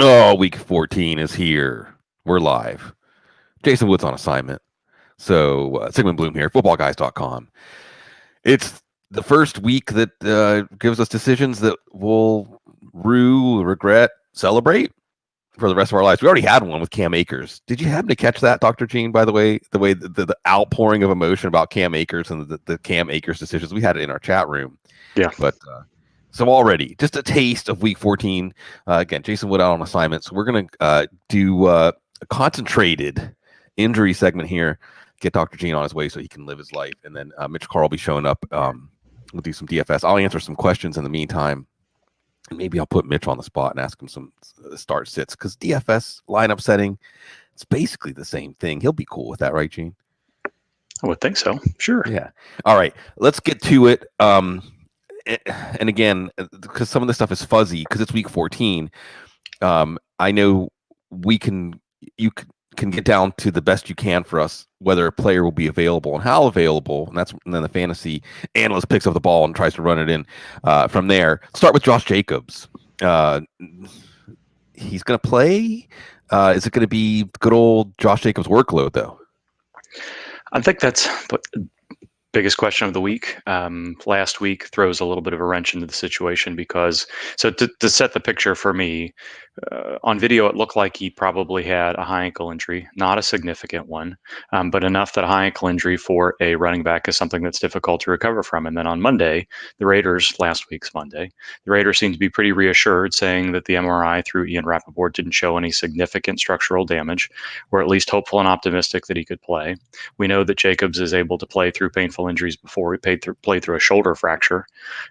Oh, week 14 is here. We're live. Jason Wood's on assignment. So, Sigmund Bloom here, footballguys.com. It's the first week that gives us decisions that we'll regret, celebrate for the rest of our lives. We already had one with Cam Akers. Did you happen to catch that, Dr. Gene, by the way? The outpouring of emotion about Cam Akers and the Cam Akers decisions. We had it in our chat room. Yeah. But so already, just a taste of week 14. Again, Jason Wood out on assignment. So we're going to do a concentrated injury segment here, get Dr. Gene on his way so he can live his life. And then Mitch Carl will be showing up. We'll do some DFS. I'll answer some questions in the meantime. And maybe I'll put Mitch on the spot and ask him some start sits because DFS lineup setting, it's basically the same thing. He'll be cool with that, right, Gene? I would think so. Sure. Yeah. All right. Let's get to it. And again, because some of this stuff is fuzzy because it's week 14, I know you can get down to the best you can for us, whether a player will be available and how available. And then the fantasy analyst picks up the ball and tries to run it in from there. Start with Josh Jacobs. He's going to play. Is it going to be good old Josh Jacobs workload, though? I think that's the biggest question of the week. Last week throws a little bit of a wrench into the situation because, so to set the picture for me, on video, it looked like he probably had a high ankle injury, not a significant one, but enough that a high ankle injury for a running back is something that's difficult to recover from. And then on Monday, last week's Monday, the Raiders seemed to be pretty reassured, saying that the MRI through Ian Rappaport didn't show any significant structural damage. We're at least hopeful and optimistic that he could play. We know that Jacobs is able to play through painful injuries before. He played through a shoulder fracture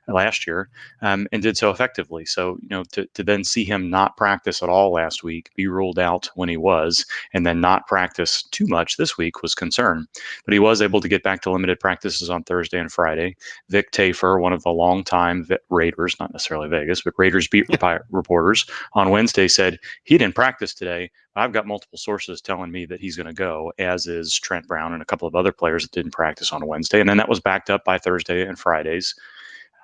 last year and did so effectively. So, to then see him not practice at all last week, be ruled out when he was, and then not practice too much this week was concern. But he was able to get back to limited practices on Thursday and Friday. Vic Tafur, one of the longtime Raiders, not necessarily Vegas, but Raiders beat reporters on Wednesday said he didn't practice today. I've got multiple sources telling me that he's going to go, as is Trent Brown and a couple of other players that didn't practice on Wednesday. And then that was backed up by Thursday and Friday's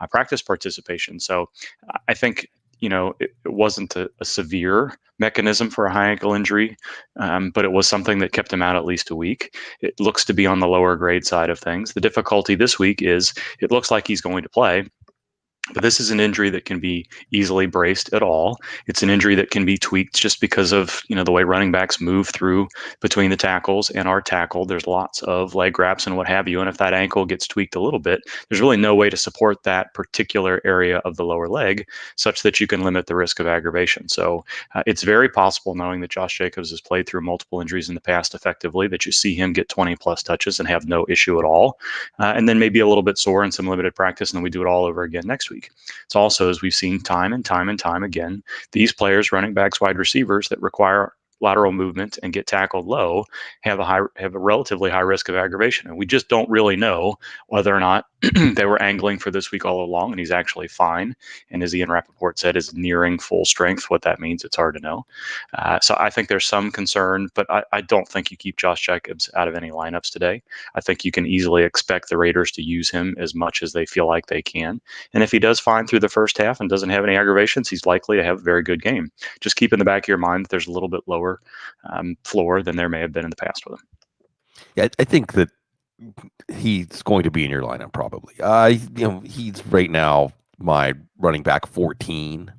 practice participation. So I think, it wasn't a severe mechanism for a high ankle injury, but it was something that kept him out at least a week. It looks to be on the lower grade side of things. The difficulty this week is it looks like he's going to play, but this is an injury that can be easily braced at all. It's an injury that can be tweaked just because of, the way running backs move through between the tackles and are tackled. There's lots of leg wraps and what have you. And if that ankle gets tweaked a little bit, there's really no way to support that particular area of the lower leg such that you can limit the risk of aggravation. So it's very possible, knowing that Josh Jacobs has played through multiple injuries in the past effectively, that you see him get 20 plus touches and have no issue at all. And then maybe a little bit sore in some limited practice, and then we do it all over again next week. It's also, as we've seen time and time again, these players, running backs, wide receivers that require lateral movement and get tackled low have a relatively high risk of aggravation. And we just don't really know whether or not they were angling for this week all along and he's actually fine. And as Ian Rappaport said, is nearing full strength. What that means, it's hard to know. So I think there's some concern, but I don't think you keep Josh Jacobs out of any lineups today. I think you can easily expect the Raiders to use him as much as they feel like they can. And if he does fine through the first half and doesn't have any aggravations, he's likely to have a very good game. Just keep in the back of your mind that there's a little bit lower floor than there may have been in the past with him. Yeah, I think that he's going to be in your lineup probably. He's right now my running back 14.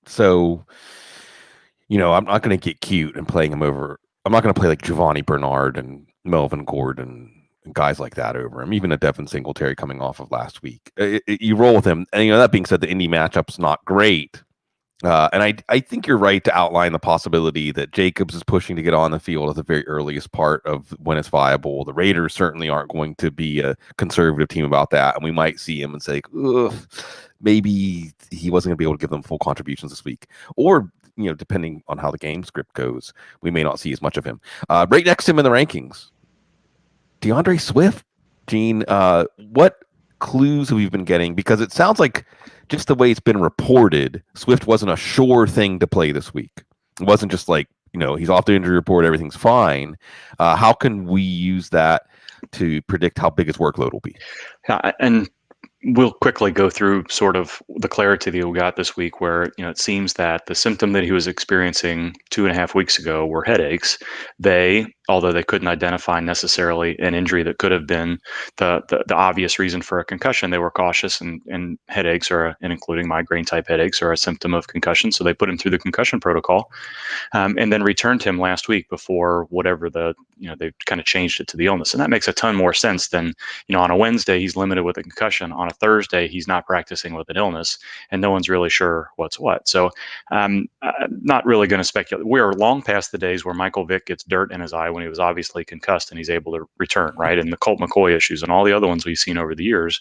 So, I'm not going to get cute and playing him over. I'm not going to play like Giovanni Bernard and Melvin Gordon and guys like that over him. Even a Devin Singletary coming off of last week. You roll with him. And, that being said, the Indy matchup's not great. And I think you're right to outline the possibility that Jacobs is pushing to get on the field at the very earliest part of when it's viable. The Raiders certainly aren't going to be a conservative team about that. And we might see him and say, maybe he wasn't going to be able to give them full contributions this week. Or, depending on how the game script goes, we may not see as much of him. Right next to him in the rankings, Deandre Swift. Gene, what clues have we been getting? Because it sounds like just the way it's been reported, Swift wasn't a sure thing to play this week. It wasn't just like, he's off the injury report, everything's fine. How can we use that to predict how big his workload will be? Yeah, and we'll quickly go through sort of the clarity that we got this week, where it seems that the symptom that he was experiencing 2.5 weeks ago were headaches. Although they couldn't identify necessarily an injury that could have been the obvious reason for a concussion, they were cautious, and headaches and including migraine type headaches are a symptom of concussion. So they put him through the concussion protocol, and then returned him last week before whatever they kind of changed it to the illness. And that makes a ton more sense than, on a Wednesday, he's limited with a concussion. On a Thursday, he's not practicing with an illness, and no one's really sure what's what. So not really going to speculate. We're long past the days where Michael Vick gets dirt in his eye when he was obviously concussed and he's able to return, right? And the Colt McCoy issues and all the other ones we've seen over the years.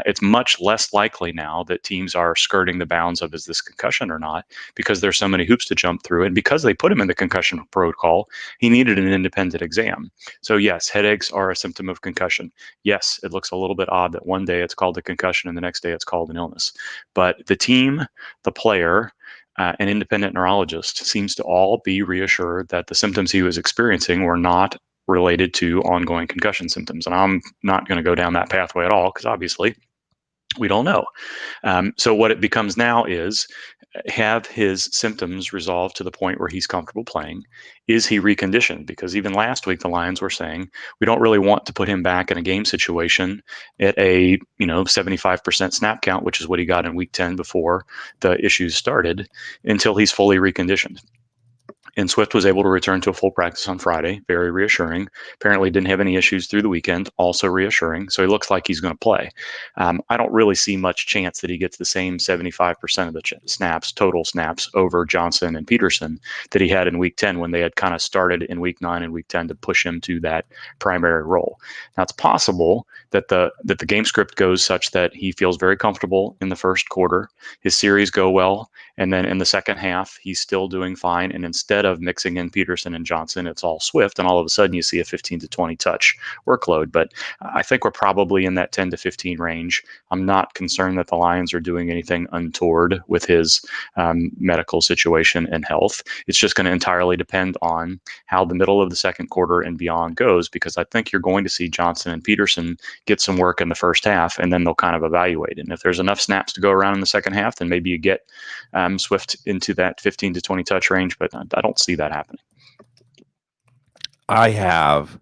It's much less likely now that teams are skirting the bounds of, is this concussion or not, because there's so many hoops to jump through. And because they put him in the concussion protocol, he needed an independent exam. So yes, headaches are a symptom of concussion. Yes, it looks a little bit odd that one day it's called a concussion and the next day it's called an illness. But the team, the player, an independent neurologist seems to all be reassured that the symptoms he was experiencing were not related to ongoing concussion symptoms. And I'm not going to go down that pathway at all, because obviously we don't know. So what it becomes now is, have his symptoms resolved to the point where he's comfortable playing? Is he reconditioned? Because even last week, the Lions were saying, we don't really want to put him back in a game situation at a 75% snap count, which is what he got in week 10 before the issues started, until he's fully reconditioned. And Swift was able to return to a full practice on Friday, very reassuring. Apparently didn't have any issues through the weekend, also reassuring. So he looks like he's going to play. I don't really see much chance that he gets the same 75% of the total snaps over Johnson and Peterson that he had in week 10, when they had kind of started in week 9 and week 10 to push him to that primary role. Now, it's possible that the game script goes such that he feels very comfortable in the first quarter, his series go well, and then in the second half, he's still doing fine. And instead of mixing in Peterson and Johnson, it's all Swift. And all of a sudden, you see a 15 to 20 touch workload. But I think we're probably in that 10 to 15 range. I'm not concerned that the Lions are doing anything untoward with his medical situation and health. It's just going to entirely depend on how the middle of the second quarter and beyond goes, because I think you're going to see Johnson and Peterson get some work in the first half, and then they'll kind of evaluate. And if there's enough snaps to go around in the second half, then maybe you get Swift into that 15 to 20 touch range, but I don't see that happening. I have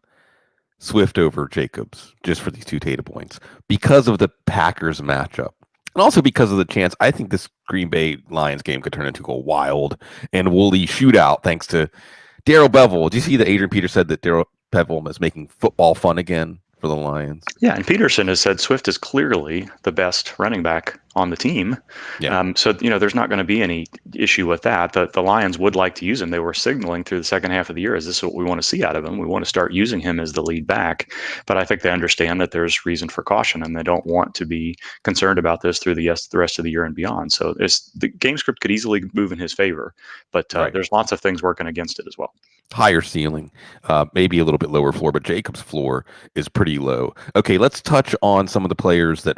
Swift over Jacobs just for these two data points because of the Packers matchup. And also because of the chance, I think this Green Bay Lions game could turn into a wild and woolly shootout thanks to Darrell Bevell. Do you see that Adrian Peters said that Darrell Bevell is making football fun again for the Lions? Yeah, and Peterson has said Swift is clearly the best running back on the team. Yeah. So, there's not going to be any issue with that. The Lions would like to use him. They were signaling through the second half of the year, is this what we want to see out of him? We want to start using him as the lead back. But I think they understand that there's reason for caution, and they don't want to be concerned about this through the rest of the year and beyond. So the game script could easily move in his favor, but there's lots of things working against it as well. Higher ceiling, maybe a little bit lower floor, but Jacobs' floor is pretty low. Okay, let's touch on some of the players that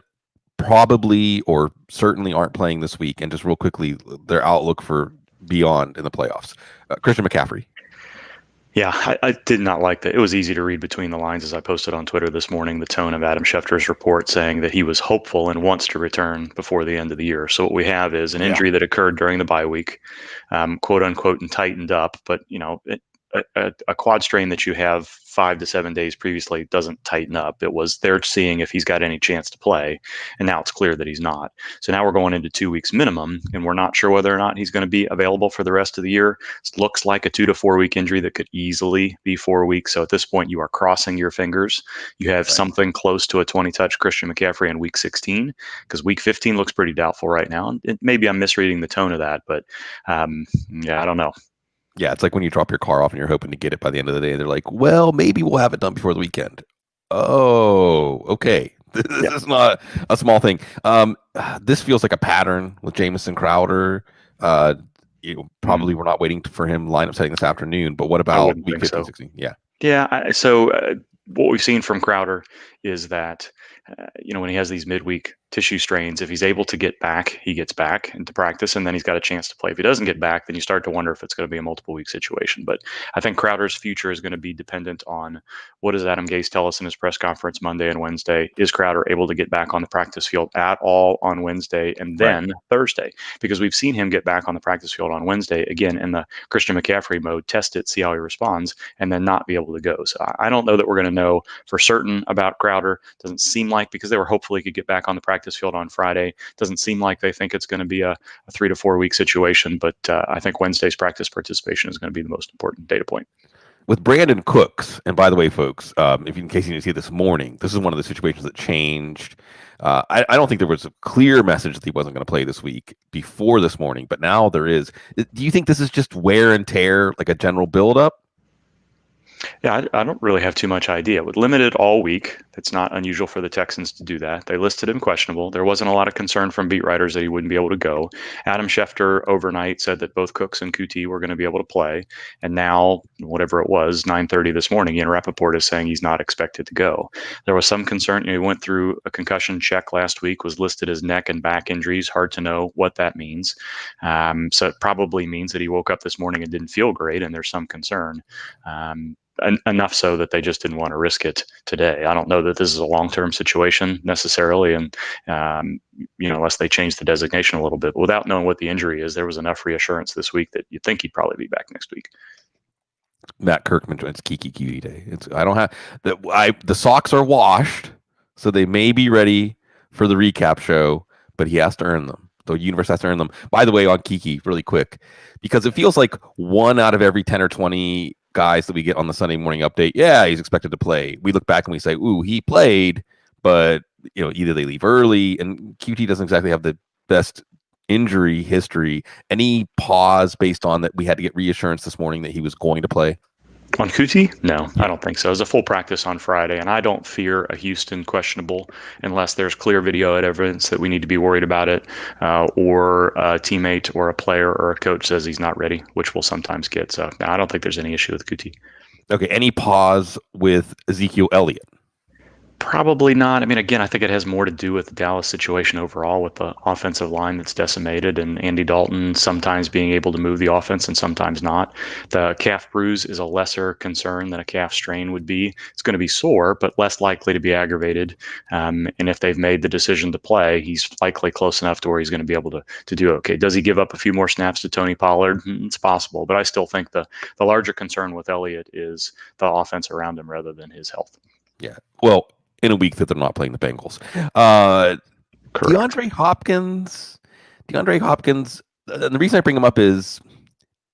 probably or certainly aren't playing this week, and just real quickly, their outlook for beyond in the playoffs. Christian McCaffrey. Yeah, I did not like that. It was easy to read between the lines, as I posted on Twitter this morning, the tone of Adam Schefter's report saying that he was hopeful and wants to return before the end of the year. So what we have is an injury that occurred during the bye week, quote unquote, and tightened up. But, a quad strain that you have 5 to 7 days previously doesn't tighten up. It was they're seeing if he's got any chance to play, and now it's clear that he's not. So now we're going into 2 weeks minimum, and we're not sure whether or not he's going to be available for the rest of the year. It looks like a 2 to 4 week injury that could easily be 4 weeks. So at this point, you are crossing your fingers. You have something close to a 20 touch Christian McCaffrey in week 16, because week 15 looks pretty doubtful right now. And maybe I'm misreading the tone of that, but I don't know. Yeah, it's like when you drop your car off and you're hoping to get it by the end of the day. They're like, well, maybe we'll have it done before the weekend. Oh, okay. This is not a small thing. This feels like a pattern with Jamison Crowder. Probably we're not waiting for him lineup setting this afternoon, but what about week 15, so. 16? Yeah. Yeah, so what we've seen from Crowder is that, when he has these midweek tissue strains, if he's able to get back, he gets back into practice, and then he's got a chance to play. If he doesn't get back, then you start to wonder if it's going to be a multiple week situation. But I think Crowder's future is going to be dependent on what does Adam Gase tell us in his press conference Monday and Wednesday. Is Crowder able to get back on the practice field at all on Wednesday and then Thursday? Because we've seen him get back on the practice field on Wednesday, again, in the Christian McCaffrey mode, test it, see how he responds, and then not be able to go. So I don't know that we're going to know for certain about Crowder. Doesn't seem like, because they were hopefully could get back on the practice field on Friday. Doesn't seem like they think it's going to be a 3 to 4 week situation, but I think Wednesday's practice participation is going to be the most important data point. With Brandon Cooks, and by the way, folks, in case you didn't see it this morning, this is one of the situations that changed. I don't think there was a clear message that he wasn't going to play this week before this morning, but now there is. Do you think this is just wear and tear, like a general buildup? Yeah, I don't really have too much idea. With limited all week, it's not unusual for the Texans to do that. They listed him questionable. There wasn't a lot of concern from beat writers that he wouldn't be able to go. Adam Schefter overnight said that both Cooks and Kuti were going to be able to play. And now, whatever it was, 9:30 this morning, Ian Rappaport is saying he's not expected to go. There was some concern. He went through a concussion check last week, was listed as neck and back injuries. Hard to know what that means. So it probably means that he woke up this morning and didn't feel great, and there's some concern. Enough so that they just didn't want to risk it today. I don't know that this is a long-term situation necessarily, and unless they change the designation a little bit. But without knowing what the injury is, there was enough reassurance this week that you'd think he'd probably be back next week. Matt Kirkman, it's Kiki Cutie Day. The socks are washed, so they may be ready for the recap show, but he has to earn them. The universe has to earn them. By the way, on Kiki, really quick, because it feels like 1 out of every 10 or 20 guys that we get on the Sunday morning update, yeah, he's expected to play. We look back and we say, ooh, he played, but either they leave early, and QT doesn't exactly have the best injury history. Any pause based on that we had to get reassurance this morning that he was going to play? On Kuti? No, I don't think so. It was a full practice on Friday, and I don't fear a Houston questionable unless there's clear video evidence that we need to be worried about it, or a teammate or a player or a coach says he's not ready, which we'll sometimes get. So no, I don't think there's any issue with Kuti. Okay, any pause with Ezekiel Elliott? Probably not. I mean, again, I think it has more to do with the Dallas situation overall, with the offensive line that's decimated, and Andy Dalton sometimes being able to move the offense and sometimes not. The calf bruise is a lesser concern than a calf strain would be. It's going to be sore, but less likely to be aggravated. And if they've made the decision to play, he's likely close enough to where he's going to be able to do okay. Does he give up a few more snaps to Tony Pollard? It's possible, but I still think the larger concern with Elliott is the offense around him rather than his health. Yeah. Well, in a week that they're not playing the Bengals. DeAndre Hopkins, and the reason I bring him up is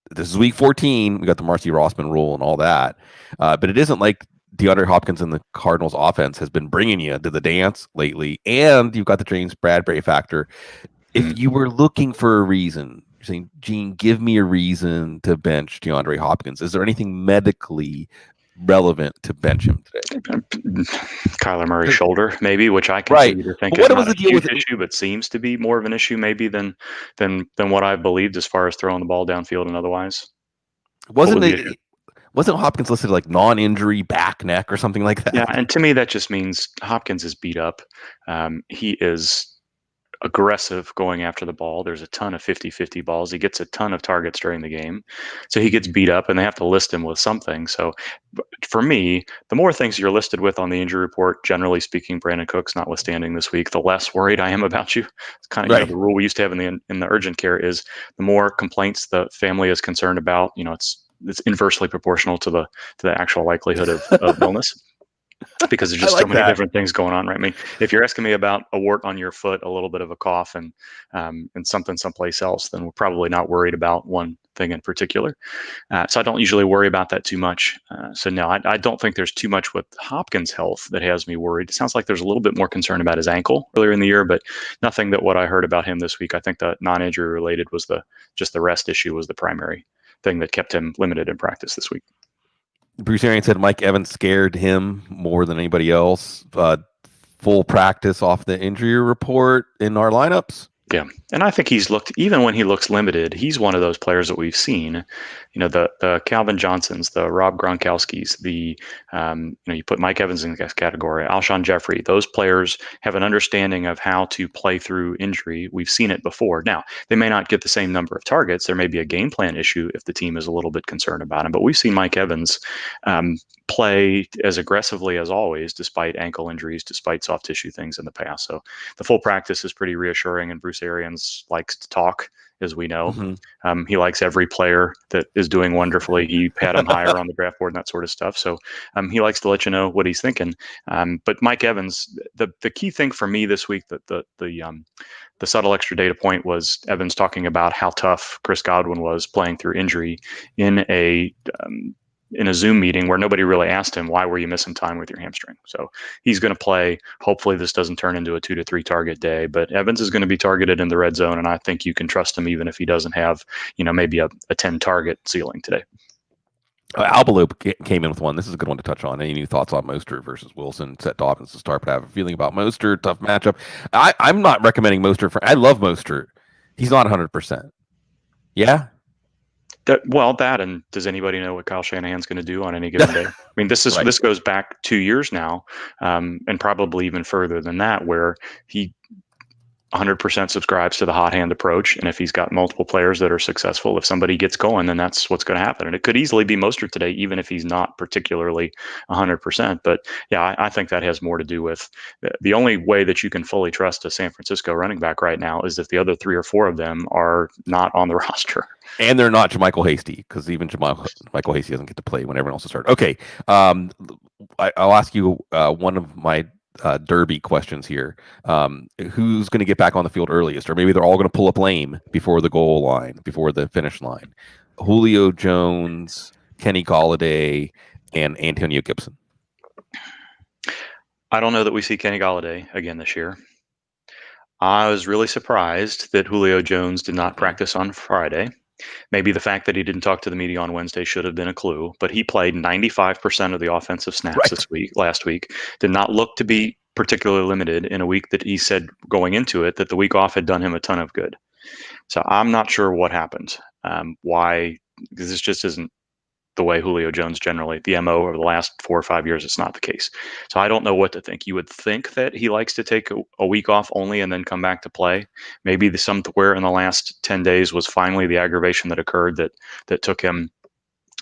this is week 14. We got the Marcy Rossman rule and all that. But it isn't like DeAndre Hopkins and the Cardinals offense has been bringing you to the dance lately. And you've got the James Bradbury factor. If you were looking for a reason, you're saying, Gene, give me a reason to bench DeAndre Hopkins. Is there anything medically relevant to bench him today? Kyler Murray's shoulder, maybe, which I continue to think is not a huge issue, but seems to be more of an issue maybe than what I've believed as far as throwing the ball downfield and otherwise. Wasn't Hopkins listed like non-injury back, neck, or something like that? Yeah, and to me that just means Hopkins is beat up. He is aggressive going after the ball. There's a ton of 50-50 balls. He gets a ton of targets during the game. So he gets beat up and they have to list him with something. So for me, the more things you're listed with on the injury report, generally speaking, Brandon Cooks notwithstanding this week, the less worried I am about you. It's kind of the rule we used to have in the urgent care is the more complaints the family is concerned about, it's inversely proportional to the actual likelihood of illness. Because there's just so many different things going on, right? I mean, if you're asking me about a wart on your foot, a little bit of a cough, and something someplace else, then we're probably not worried about one thing in particular. So I don't usually worry about that too much. So no, I don't think there's too much with Hopkins' health that has me worried. It sounds like there's a little bit more concern about his ankle earlier in the year, but nothing that what I heard about him this week. I think the non-injury related was the rest issue was the primary thing that kept him limited in practice this week. Bruce Arians said Mike Evans scared him more than anybody else. Full practice off the injury report in our lineups. Yeah. And I think he's looked, even when he looks limited, he's one of those players that we've seen, the Calvin Johnsons, the Rob Gronkowskis, you put Mike Evans in this category, Alshon Jeffrey. Those players have an understanding of how to play through injury. We've seen it before. Now, they may not get the same number of targets. There may be a game plan issue if the team is a little bit concerned about him. But we've seen Mike Evans play as aggressively as always, despite ankle injuries, despite soft tissue things in the past. So the full practice is pretty reassuring, and Bruce Arians likes to talk, as we know. Mm-hmm. He likes every player that is doing wonderfully. He had him higher on the draft board and that sort of stuff. So he likes to let you know what he's thinking. But Mike Evans, the key thing for me this week, the subtle extra data point was Evans talking about how tough Chris Godwin was playing through injury in a Zoom meeting where nobody really asked him, why were you missing time with your hamstring? So he's going to play. Hopefully this doesn't turn into a 2 to 3 target day, but Evans is going to be targeted in the red zone. And I think you can trust him even if he doesn't have, maybe a 10 target ceiling today. Albalo came in with one. This is a good one to touch on. Any new thoughts on Mostert versus Wilson? Set Dobbins to start, but I have a feeling about Mostert. Tough matchup. I'm not recommending Mostert. I love Mostert. He's not 100%. Yeah? And does anybody know what Kyle Shanahan's going to do on any given day? I mean, this is right. This goes back 2 years now, and probably even further than that, where he 100% subscribes to the hot hand approach. And if he's got multiple players that are successful, if somebody gets going, then that's what's going to happen. And it could easily be Mostert today, even if he's not particularly 100%. But yeah, I think that has more to do with the only way that you can fully trust a San Francisco running back right now is if the other 3 or 4 of them are not on the roster. And they're not JaMychal Hasty, because even JaMychal Hasty doesn't get to play when everyone else is starting. Okay. I'll ask you one of my derby questions here. Who's going to get back on the field earliest? Or maybe they're all going to pull up lame before the goal line, before the finish line. Julio Jones, Kenny Golladay, and Antonio Gibson. I don't know that we see Kenny Golladay again this year. I was really surprised that Julio Jones did not practice on Friday. Maybe the fact that he didn't talk to the media on Wednesday should have been a clue, but he played 95% of the offensive snaps last week. Did not look to be particularly limited in a week that he said going into it that the week off had done him a ton of good. So I'm not sure what happened. Why? Because this just isn't the way Julio Jones generally, the MO over the last 4 or 5 years, it's not the case. So I don't know what to think. You would think that he likes to take a week off only and then come back to play. Maybe somewhere in the last 10 days was finally the aggravation that occurred that took him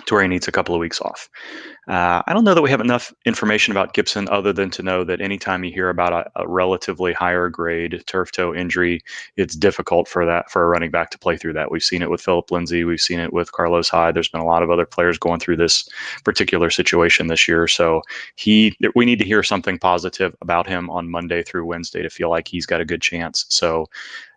to where he needs a couple of weeks off. I don't know that we have enough information about Gibson other than to know that anytime you hear about a relatively higher grade turf toe injury, it's difficult for a running back to play through that. We've seen it with Phillip Lindsay. We've seen it with Carlos Hyde. There's been a lot of other players going through this particular situation this year. So we need to hear something positive about him on Monday through Wednesday to feel like he's got a good chance. So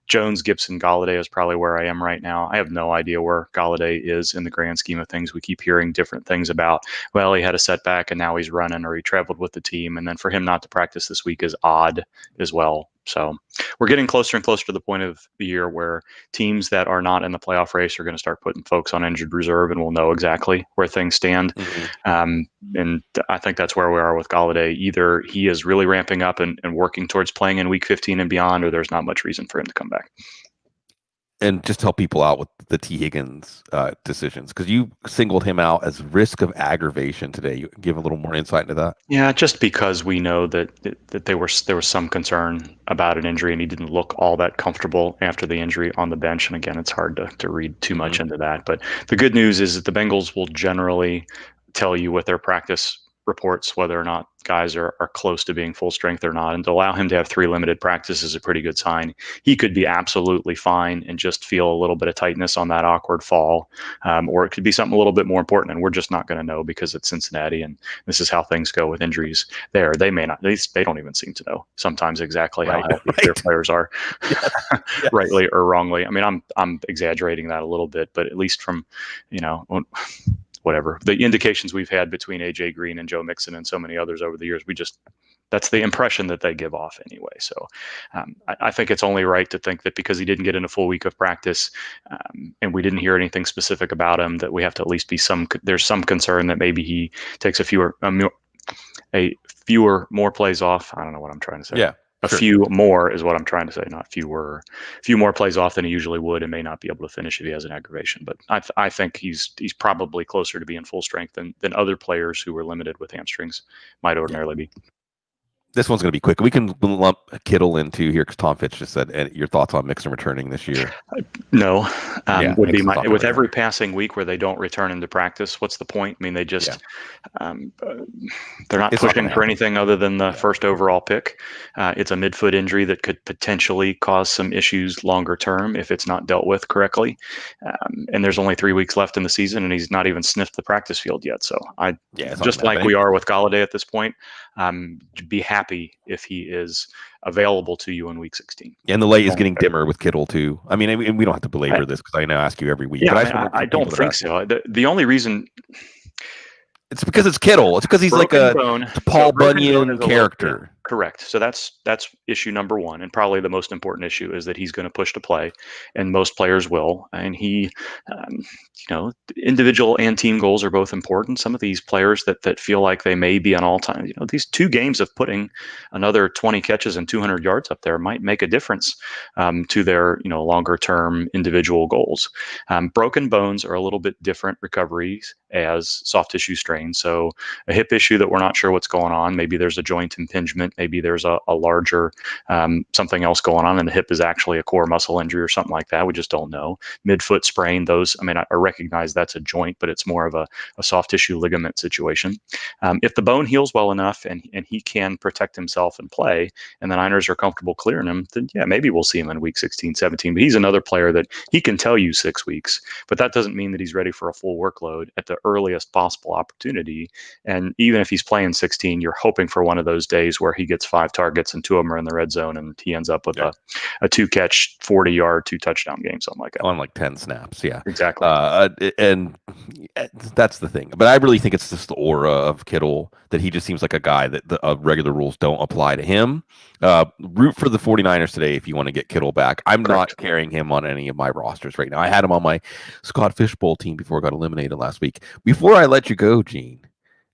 Jones, Gibson, Golladay is probably where I am right now. I have no idea where Golladay is in the grand scheme of things. We keep hearing different things about, well, he had a setback and now he's running, or he traveled with the team. And then for him not to practice this week is odd as well. So we're getting closer and closer to the point of the year where teams that are not in the playoff race are going to start putting folks on injured reserve, and we'll know exactly where things stand. Mm-hmm. And I think that's where we are with Golladay. Either he is really ramping up and working towards playing in week 15 and beyond, or there's not much reason for him to come back. And just help people out with the T. Higgins decisions, because you singled him out as risk of aggravation today. You give a little more insight into that. Yeah, just because we know that there was some concern about an injury, and he didn't look all that comfortable after the injury on the bench. And again, it's hard to read too much into that. But the good news is that the Bengals will generally tell you with their practice reports whether or not guys are close to being full strength or not, and to allow him to have 3 limited practices is a pretty good sign. He could be absolutely fine and just feel a little bit of tightness on that awkward fall, or it could be something a little bit more important, and we're just not going to know because it's Cincinnati, and this is how things go with injuries there. They may not, they don't even seem to know sometimes exactly how healthy their players are. Yes. Rightly or wrongly. I mean, I'm exaggerating that a little bit, but at least from whatever the indications we've had between AJ Green and Joe Mixon and so many others over the years, that's the impression that they give off anyway. So I think it's only right to think that because he didn't get in a full week of practice, and we didn't hear anything specific about him, that we have to at least there's some concern that maybe he takes a fewer more plays off. I don't know what I'm trying to say. Yeah. a Sure. few more is what I'm trying to say, not fewer. A few more plays off than he usually would, and may not be able to finish if he has an aggravation. But I think he's probably closer to being full strength than other players who were limited with hamstrings might ordinarily be. This one's going to be quick. We can lump Kittle into here because Tom Fitch just said, your thoughts on Mixon returning this year? No, would be Mixon's my not with gonna every return. passing week where they don't return into practice. What's the point? I mean, they just they're not It's not pushing gonna for happen. anything other than the first overall pick. It's a midfoot injury that could potentially cause some issues longer term if it's not dealt with correctly. And there's only 3 weeks left in the season, and he's not even sniffed the practice field yet. So It's not just gonna like happen. we are with Galladay at this point, be happy if he is available to you in week 16. And the light is getting dimmer with Kittle too. I mean, and we don't have to belabor this because I know I ask you every week. Yeah, But I don't think so. The only reason it's because it's Kittle. It's because he's like a Paul Bunyan character. Correct. So that's issue number one, and probably the most important issue is that he's going to push to play, and most players will. And he, individual and team goals are both important. Some of these players that feel like they may be on all time, these 2 games of putting another 20 catches and 200 yards up there might make a difference to their longer term individual goals. Broken bones are a little bit different recoveries as soft tissue strain. So a hip issue that we're not sure what's going on. Maybe there's a joint impingement. Maybe there's a larger something else going on, and the hip is actually a core muscle injury or something like that. We just don't know. Midfoot sprain, those, I recognize that's a joint, but it's more of a soft tissue ligament situation. If the bone heals well enough and he can protect himself and play, and the Niners are comfortable clearing him, then yeah, maybe we'll see him in week 16, 17. But he's another player that he can tell you 6 weeks, but that doesn't mean that he's ready for a full workload at the earliest possible opportunity. And even if he's playing 16, you're hoping for one of those days where he gets 5 targets and 2 of them are in the red zone, and he ends up with a 2-catch, 40-yard, 2-touchdown game, something like that. On like 10 snaps, yeah. Exactly. And that's the thing. But I really think it's just the aura of Kittle, that he just seems like a guy that the regular rules don't apply to him. Root for the 49ers today if you want to get Kittle back. I'm not carrying him on any of my rosters right now. I had him on my Scott Fishbowl team before I got eliminated last week. Before I let you go, Gene,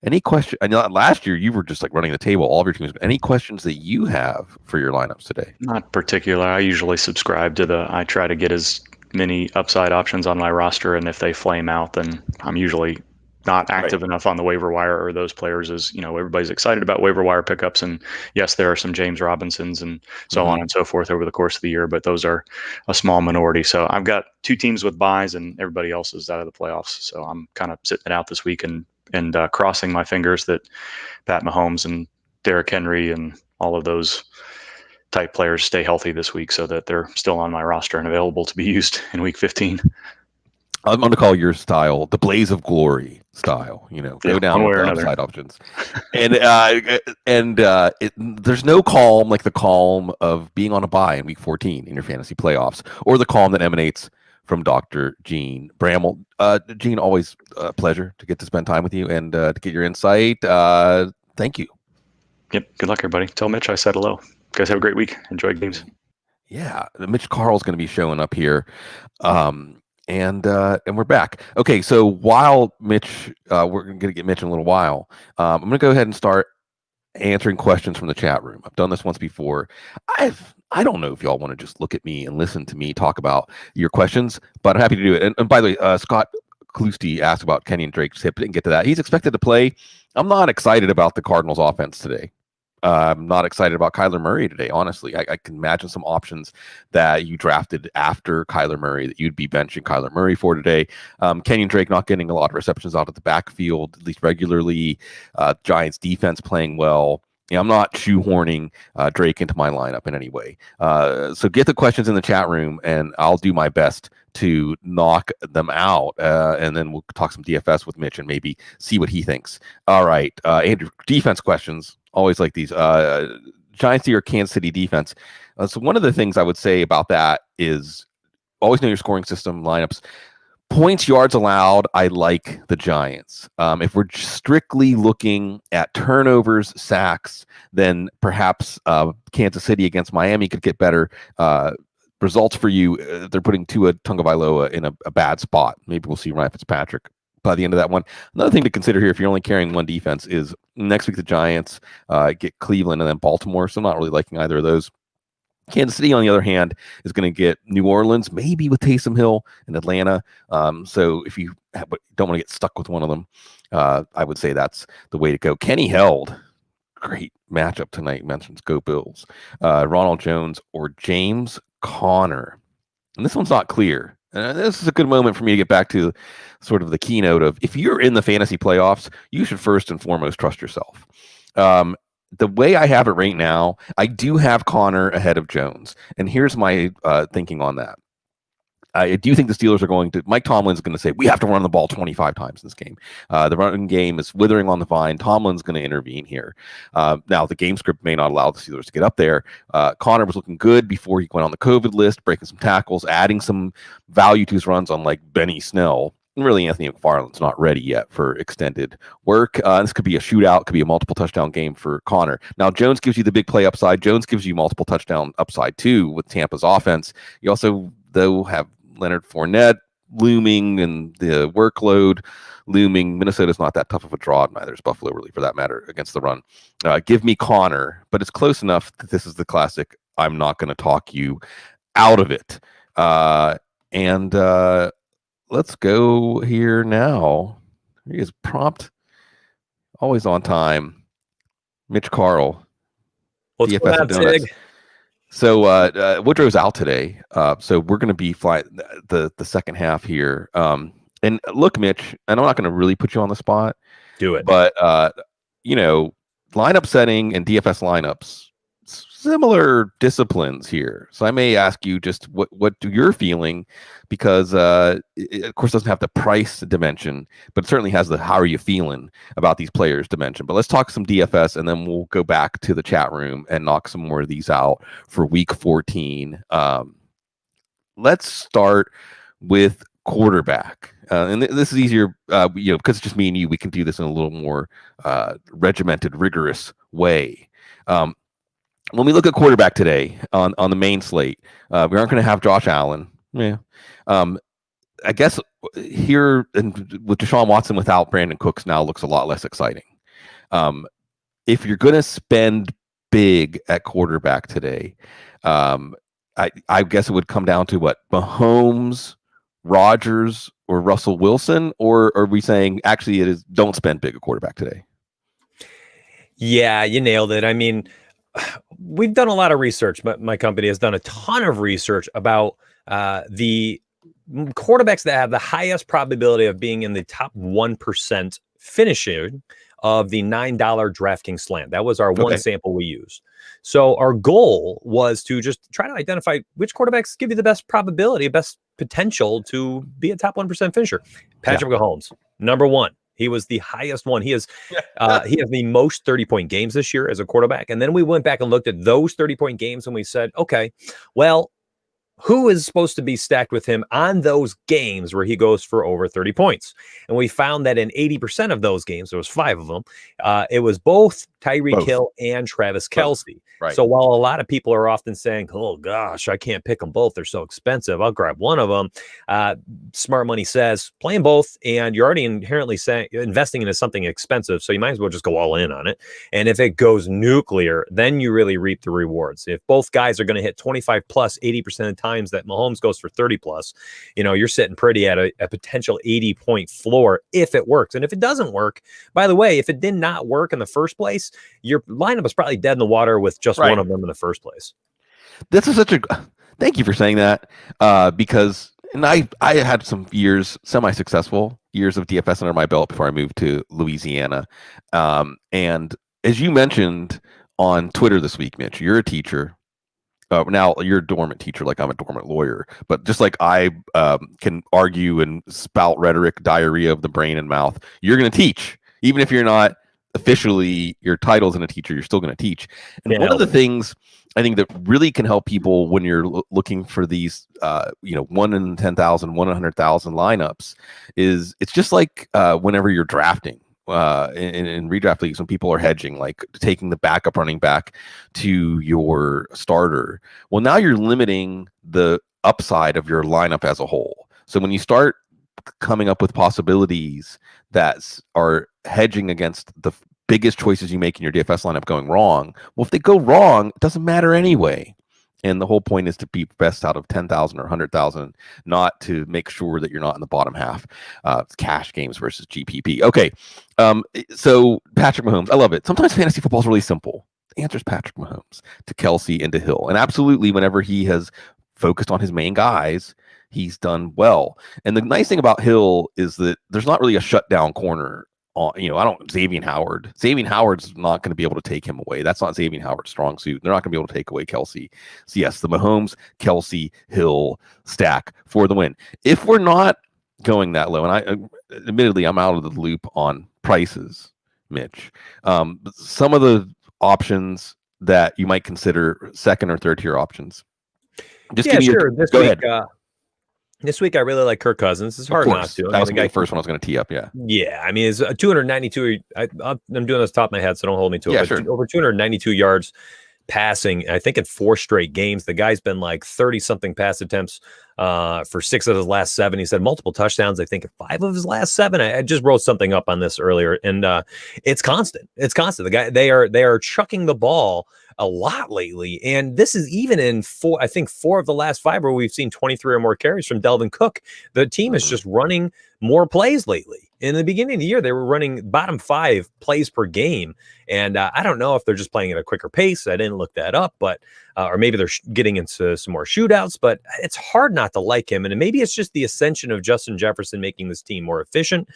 any question? I know last year you were just like running the table, all of your teams. Any questions that you have for your lineups today? Not particular. I usually subscribe to I try to get as many upside options on my roster, and if they flame out, then I'm usually not active enough on the waiver wire, or those players as everybody's excited about waiver wire pickups. And yes, there are some James Robinsons and so on and so forth over the course of the year, but those are a small minority. So I've got 2 teams with buys, and everybody else is out of the playoffs. So I'm kind of sitting it out this week and crossing my fingers that Pat Mahomes and Derrick Henry and all of those type players stay healthy this week so that they're still on my roster and available to be used in week 15. I'm going to call your style the Blaze of Glory style. Go down with the upside options, and there's no calm like the calm of being on a bye in week 14 in your fantasy playoffs, or the calm that emanates from Dr. Jene Bramel. Gene, always a pleasure to get to spend time with you and to get your insight. Thank you. Yep. Good luck, everybody. Tell Mitch I said hello. You guys have a great week. Enjoy games. Yeah, Mitch Carl's going to be showing up here. And we're back. Okay, so while Mitch, we're going to get Mitch in a little while. I'm going to go ahead and start answering questions from the chat room. I've done this once before. I don't know if y'all want to just look at me and listen to me talk about your questions, but I'm happy to do it. And by the way, Scott Klusti asked about Kenyon Drake's hip. Didn't get to that. He's expected to play. I'm not excited about the Cardinals' offense today. I'm not excited about Kyler Murray today, honestly. I can imagine some options that you drafted after Kyler Murray that you'd be benching Kyler Murray for today. Kenyon Drake not getting a lot of receptions out of the backfield, at least regularly. Giants defense playing well. I'm not shoehorning Drake into my lineup in any way. So get the questions in the chat room, and I'll do my best to knock them out. And then we'll talk some DFS with Mitch and maybe see what he thinks. All right. Andrew, defense questions. Always like these. Giants or Kansas City defense. So one of the things I would say about that is always know your scoring system lineups. Points, yards allowed, I like the Giants. If we're strictly looking at turnovers, sacks, then perhaps Kansas City against Miami could get better results for you. They're putting Tua Tagovailoa in a bad spot. Maybe we'll see Ryan Fitzpatrick by the end of that one. Another thing to consider here, if you're only carrying one defense, is next week the Giants get Cleveland and then Baltimore. So I'm not really liking either of those. Kansas City, on the other hand, is going to get New Orleans, maybe with Taysom Hill and Atlanta. So if you don't want to get stuck with one of them, I would say that's the way to go. Kenny Held, great matchup tonight, mentions Go Bills. Ronald Jones or James Conner. And this one's not clear. This is a good moment for me to get back to sort of the keynote of, if you're in the fantasy playoffs, you should first and foremost trust yourself. The way I have it right now, I do have Conner ahead of Jones. And here's my thinking on that. I do think the Steelers are going to, Mike Tomlin's going to say, we have to run the ball 25 times in this game. The running game is withering on the vine. Tomlin's going to intervene here. Now, the game script may not allow the Steelers to get up there. Conner was looking good before he went on the COVID list, breaking some tackles, adding some value to his runs on like Benny Snell. And really, Anthony McFarland's not ready yet for extended work. This could be a shootout, could be a multiple touchdown game for Conner. Now, Jones gives you the big play upside. Jones gives you multiple touchdown upside too with Tampa's offense. You also, though, have Leonard Fournette looming and the workload looming. Minnesota's not that tough of a draw, neither is Buffalo really for that matter against the run. Give me Conner, but it's close enough that this is the classic, I'm not going to talk you out of it. Let's go here now. He is prompt, always on time. Mitch Carl. What's DFS going on, Donuts. Sig? So Woodrow's out today. So we're going to be flying the second half here. And look, Mitch, and I'm not going to really put you on the spot. Do it. But, lineup setting and DFS lineups, similar disciplines here. So I may ask you just what you're feeling, because it of course doesn't have the price dimension, but it certainly has the how are you feeling about these players dimension. But let's talk some DFS, and then we'll go back to the chat room and knock some more of these out for week 14. Let's start with quarterback. And this is easier, because it's just me and you, we can do this in a little more regimented, rigorous way. When we look at quarterback today on the main slate, we aren't going to have Josh Allen. Yeah. I guess here with Deshaun Watson without Brandon Cooks now looks a lot less exciting. If you're going to spend big at quarterback today, I guess it would come down to what? Mahomes, Rodgers, or Russell Wilson? Or are we saying actually it is don't spend big at quarterback today? Yeah, you nailed it. I mean, we've done a lot of research, but my company has done a ton of research about the quarterbacks that have the highest probability of being in the top 1% finishing of the $9 DraftKings slant. That was our one sample we used. So our goal was to just try to identify which quarterbacks give you the best probability, best potential to be a top 1% finisher. Patrick Mahomes, number one. He was the highest one. He has the most 30-point games this year as a quarterback. And then we went back and looked at those 30-point games and we said, okay, well, who is supposed to be stacked with him on those games where he goes for over 30 points? And we found that in 80% of those games, there was 5 of them, it was both Tyreek Hill and Travis Kelce. Right. So while a lot of people are often saying, oh gosh, I can't pick them both, they're so expensive, I'll grab one of them, smart money says play them both, and you're already inherently saying investing into something expensive, so you might as well just go all in on it. And if it goes nuclear, then you really reap the rewards. If both guys are going to hit 25 plus 80% of the times that Mahomes goes for 30 plus, you're sitting pretty at a potential 80-point floor if it works. And if it doesn't work, by the way, if it did not work in the first place, your lineup is probably dead in the water with just one of them in the first place. This is thank you for saying that, because I had some years, semi-successful years of DFS under my belt before I moved to Louisiana. And as you mentioned on Twitter this week, Mitch, you're a teacher. Now you're a dormant teacher, like I'm a dormant lawyer, but just like I can argue and spout rhetoric, diarrhea of the brain and mouth, you're going to teach. Even if you're not officially, your title's in a teacher, you're still going to teach. And one of the things I think that really can help people when you're looking for these, 1 in 10,000, 1 in 100,000 lineups is it's just like whenever you're drafting. In redraft leagues, when people are hedging, like taking the backup running back to your starter, well, now you're limiting the upside of your lineup as a whole. So when you start coming up with possibilities that are hedging against the biggest choices you make in your DFS lineup going wrong. Well, if they go wrong, it doesn't matter anyway. And the whole point is to be best out of 10,000 or 100,000, not to make sure that you're not in the bottom half. Cash games versus GPP. Okay, so Patrick Mahomes, I love it. Sometimes fantasy football is really simple. The answer is Patrick Mahomes to Kelsey and to Hill. And absolutely, whenever he has focused on his main guys, he's done well. And the nice thing about Hill is that there's not really a shutdown corner. Xavier Howard. Xavier Howard's not going to be able to take him away. That's not Xavier Howard's strong suit. They're not going to be able to take away Kelsey. So yes, the Mahomes, Kelsey, Hill stack for the win. If we're not going that low, and admittedly I'm out of the loop on prices, Mitch. Some of the options that you might consider second or third tier options. Sure. Go ahead. This week, I really like Kirk Cousins. It's hard not to. That was the first one I was going to tee up, yeah. Yeah, I mean, it's 292. I'm doing this top of my head, so don't hold me to it. Yeah, but sure. Over 292 yards passing, I think in 4 straight games. The guy's been like 30-something pass attempts for 6 of his last 7. He said multiple touchdowns, I think 5 of his last 7. I just wrote something up on this earlier, and it's constant. It's constant. The guy, they are chucking the ball a lot lately, and this is even in 4 of the last 5 where we've seen 23 or more carries from Delvin Cook. The team is just running more plays lately. In the beginning of the year, they were running bottom 5 plays per game, and I don't know if they're just playing at a quicker pace. I didn't look that up, but or maybe they're getting into some more shootouts. But it's hard not to like him, and maybe it's just the ascension of Justin Jefferson making this team more efficient.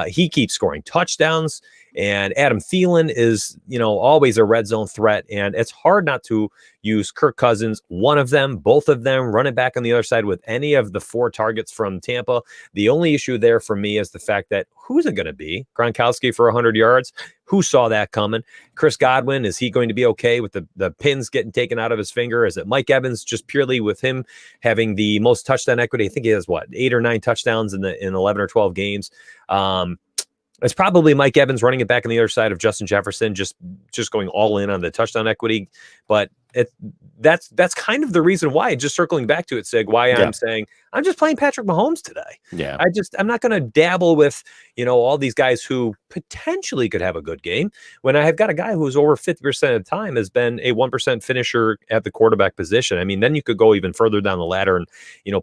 He keeps scoring touchdowns. And Adam Thielen is, always a red zone threat. And it's hard not to use Kirk Cousins, one of them, both of them, run it back on the other side with any of the 4 targets from Tampa. The only issue there for me is the fact that who's it going to be? Gronkowski for 100 yards? Who saw that coming? Chris Godwin, is he going to be okay with the pins getting taken out of his finger? Is it Mike Evans just purely with him having the most touchdown equity? I think he has 8 or 9 touchdowns in 11 or 12 games. It's probably Mike Evans running it back on the other side of Justin Jefferson, just going all in on the touchdown equity. But that's kind of the reason why, just circling back to it, Sig, why I'm saying I'm just playing Patrick Mahomes today. Yeah. I'm not going to dabble with, all these guys who potentially could have a good game when I have got a guy who's over 50% of the time has been a 1% finisher at the quarterback position. I mean, then you could go even further down the ladder and,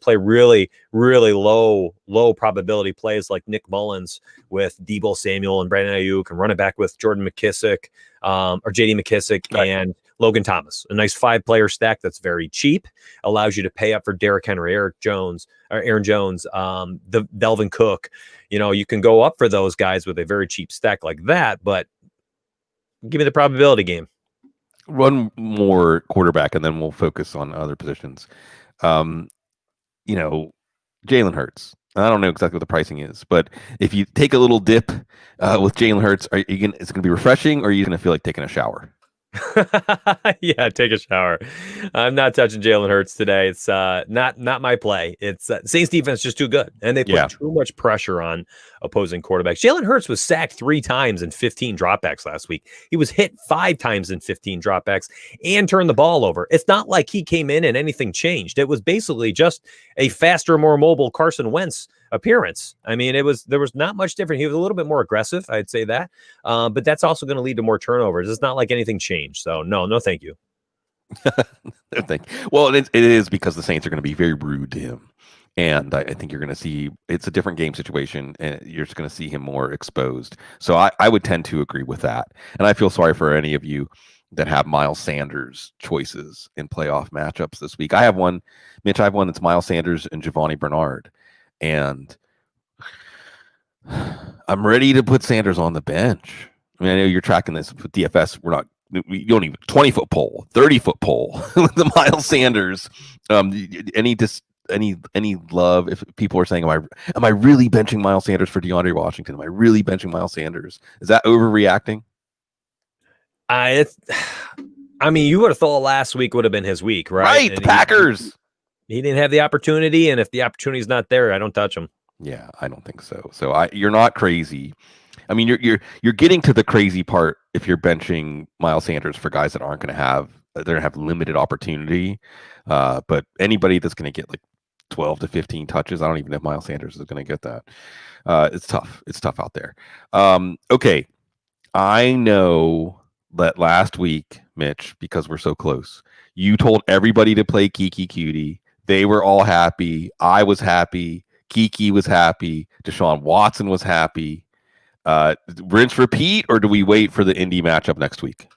play really, really low probability plays like Nick Mullins with Deebo Samuel and Brandon Ayuk, and run it back with Jordan McKissick or JD McKissick and Logan Thomas. A nice 5-player stack that's very cheap, allows you to pay up for Derrick Henry, Aaron Jones, the Delvin Cook. You can go up for those guys with a very cheap stack like that, but give me the probability game. One more quarterback, and then we'll focus on other positions. Jalen Hurts. I don't know exactly what the pricing is, but if you take a little dip with Jalen Hurts, is it going to be refreshing, or are you going to feel like taking a shower? Yeah, take a shower. I'm not touching Jalen Hurts today. It's not my play. It's Saints defense just too good, and they put too much pressure on opposing quarterbacks. Jalen Hurts was sacked 3 times in 15 dropbacks last week. He was hit 5 times in 15 dropbacks and turned the ball over. It's not like he came in and anything changed. It was basically just a faster, more mobile Carson Wentz appearance. I mean, there was not much different. He was a little bit more aggressive, I'd say that. But that's also going to lead to more turnovers. It's not like anything changed. So no, thank you. Well, it is because the Saints are going to be very rude to him. And I think you're going to see it's a different game situation, and you're just going to see him more exposed. So I would tend to agree with that. And I feel sorry for any of you that have Miles Sanders choices in playoff matchups this week. I have one, Mitch. I have one that's Miles Sanders and Giovanni Bernard. And I'm ready to put Sanders on the bench. I mean, I know you're tracking this with DFS. We don't even 20-foot pole, 30-foot pole with the Miles Sanders. Any love if people are saying, am I really benching Miles Sanders for DeAndre Washington? Am I really benching Miles Sanders? Is that overreacting? I mean, you would have thought last week would have been his week, right? Right, the Packers. He didn't have the opportunity, and if the opportunity's not there, I don't touch him. Yeah, I don't think so. So you're not crazy. I mean, you're getting to the crazy part if you're benching Miles Sanders for guys that aren't going to have limited opportunity. But anybody that's going to get like 12 to 15 touches. I don't even know if Miles Sanders is going to get that. It's tough. It's tough out there. Okay. I know that last week, Mitch, because we're so close, you told everybody to play Kiki Cutie. They were all happy. I was happy. Kiki was happy. Deshaun Watson was happy. Rinse repeat, or do we wait for the Indy matchup next week?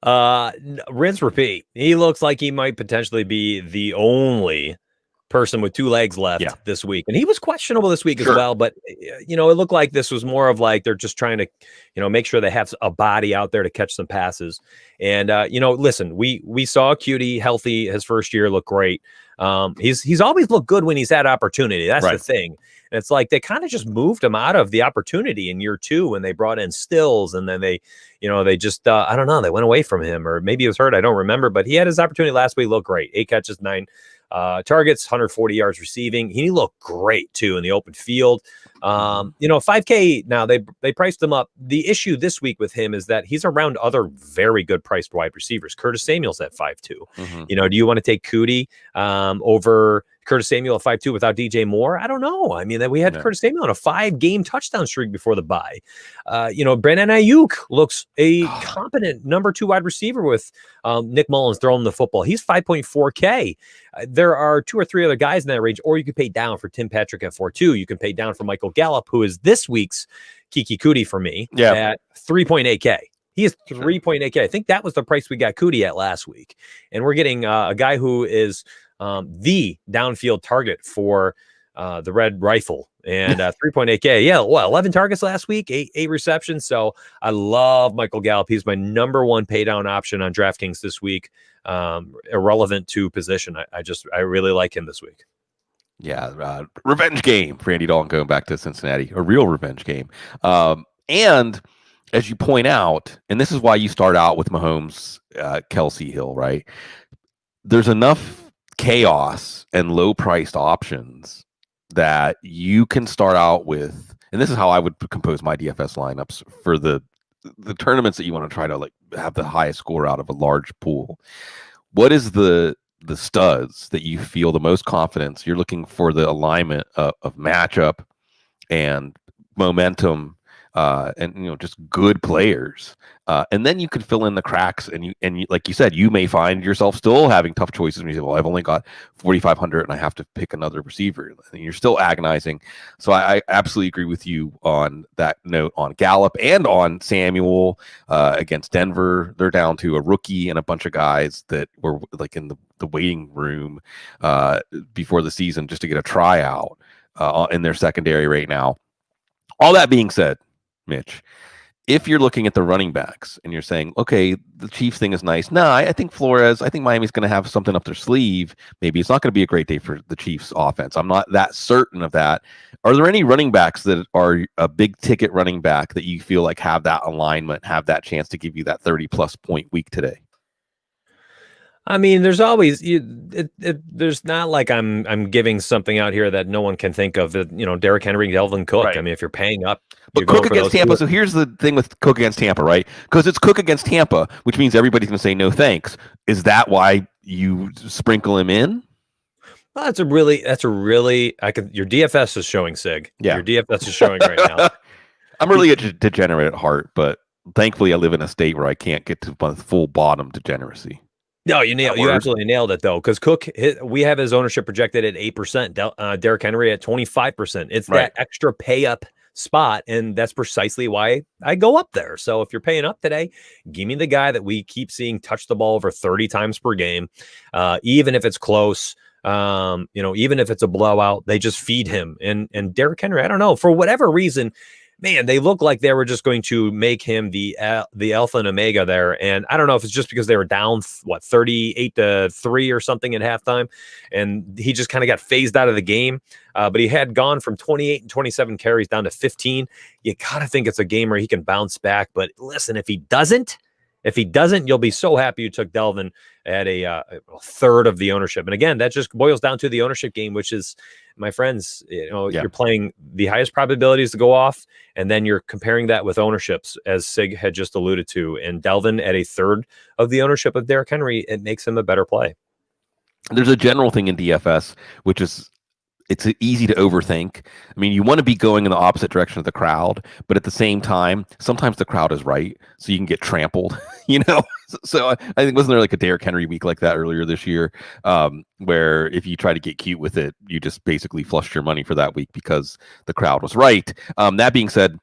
Rinse repeat. He looks like he might potentially be the only person with 2 legs left this week, and he was questionable this week as well. But it looked like this was more of like they're just trying to make sure they have a body out there to catch some passes. And listen, we saw Cutie healthy his first year, look great. He's always looked good when he's had opportunity. That's the thing. And it's like they kind of just moved him out of the opportunity in year 2 when they brought in Stills, and then they just I don't know, they went away from him, or maybe he was hurt, I don't remember. But he had his opportunity last week, looked great. 8 catches, 9 targets, 140 yards receiving. He looked great too in the open field. 5K now they priced him up. The issue this week with him is that he's around other very good priced wide receivers. Curtis Samuel's at 5.2. Do you want to take Cootie over Curtis Samuel at 5.2 without DJ Moore? I don't know. I mean, we had Curtis Samuel on a 5-game touchdown streak before the bye. Brandon Ayuk looks a competent number 2 wide receiver with Nick Mullins throwing the football. He's 5.4K. There are 2 or 3 other guys in that range, or you could pay down for Tim Patrick at 4.2. You can pay down for Michael Gallup, who is this week's Kiki Cootie for me at 3.8K. He is 3.8K. I think that was the price we got Cootie at last week. And we're getting a guy who is the downfield target for the Red Rifle, and 3.8K. 11 targets last week, 8 receptions. So I love Michael Gallup. He's my number 1 pay down option on DraftKings this week. Irrelevant to position. I really like him this week. Yeah, revenge game for Andy Dalton going back to Cincinnati, a real revenge game. And as you point out, and this is why you start out with Mahomes, Kelsey Hill, right? There's enough chaos and low-priced options that you can start out with, and this is how I would compose my DFS lineups for the tournaments that you want to try to like have the highest score out of a large pool. What is the studs that you feel the most confidence? You're looking for the alignment of matchup and momentum, and just good players, and then you could fill in the cracks. And you like you said, you may find yourself still having tough choices when you say, "Well, I've only got 4,500, and I have to pick another receiver." And you're still agonizing. So I absolutely agree with you on that note on Gallup and on Samuel against Denver. They're down to a rookie and a bunch of guys that were like in the waiting room before the season just to get a tryout in their secondary right now. All that being said, Mitch, if you're looking at the running backs and you're saying, okay, the Chiefs thing is nice. No, I think Miami's going to have something up their sleeve. Maybe it's not going to be a great day for the Chiefs offense. I'm not that certain of that. Are there any running backs that are a big ticket running back that you feel like have that alignment, have that chance to give you that 30+ point week today? I mean, there's always there's not like I'm giving something out here that no one can think of. Derrick Henry, Delvin Cook. Right. I mean, if you're paying up, but Cook against Tampa. So here's the thing with Cook against Tampa, right? Because it's Cook against Tampa, which means everybody's going to say no thanks. Is that why you sprinkle him in? Well, that's a really. Your DFS is showing, Sig. Yeah, your DFS is showing right now. I'm really a degenerate at heart, but thankfully I live in a state where I can't get to full bottom degeneracy. No, you absolutely nailed it, though, because Cook, we have his ownership projected at 8%, Derrick Henry at 25%. It's that extra pay up spot, and that's precisely why I go up there. So if you're paying up today, give me the guy that we keep seeing touch the ball over 30 times per game, even if it's close. Even if it's a blowout, they just feed him. And Derrick Henry, I don't know, for whatever reason, man, they look like they were just going to make him the alpha and omega there. And I don't know if it's just because they were down 38-3 or something at halftime, and he just kind of got phased out of the game. But he had gone from 28 and 27 carries down to 15. You gotta think it's a game where he can bounce back. But listen, if he doesn't, you'll be so happy you took Delvin at a third of the ownership. And again, that just boils down to the ownership game, which is, my friends, you're playing the highest probabilities to go off, and then you're comparing that with ownerships, as Sig had just alluded to. And Delvin at a third of the ownership of Derrick Henry, it makes him a better play. there's a general thing in DFS, which is it's easy to overthink. I mean, you want to be going in the opposite direction of the crowd, but at the same time, sometimes the crowd is right, so you can get trampled. So I think wasn't there like a Derrick Henry week like that earlier this year, where if you try to get cute with it, you just basically flushed your money for that week because the crowd was right. That being said,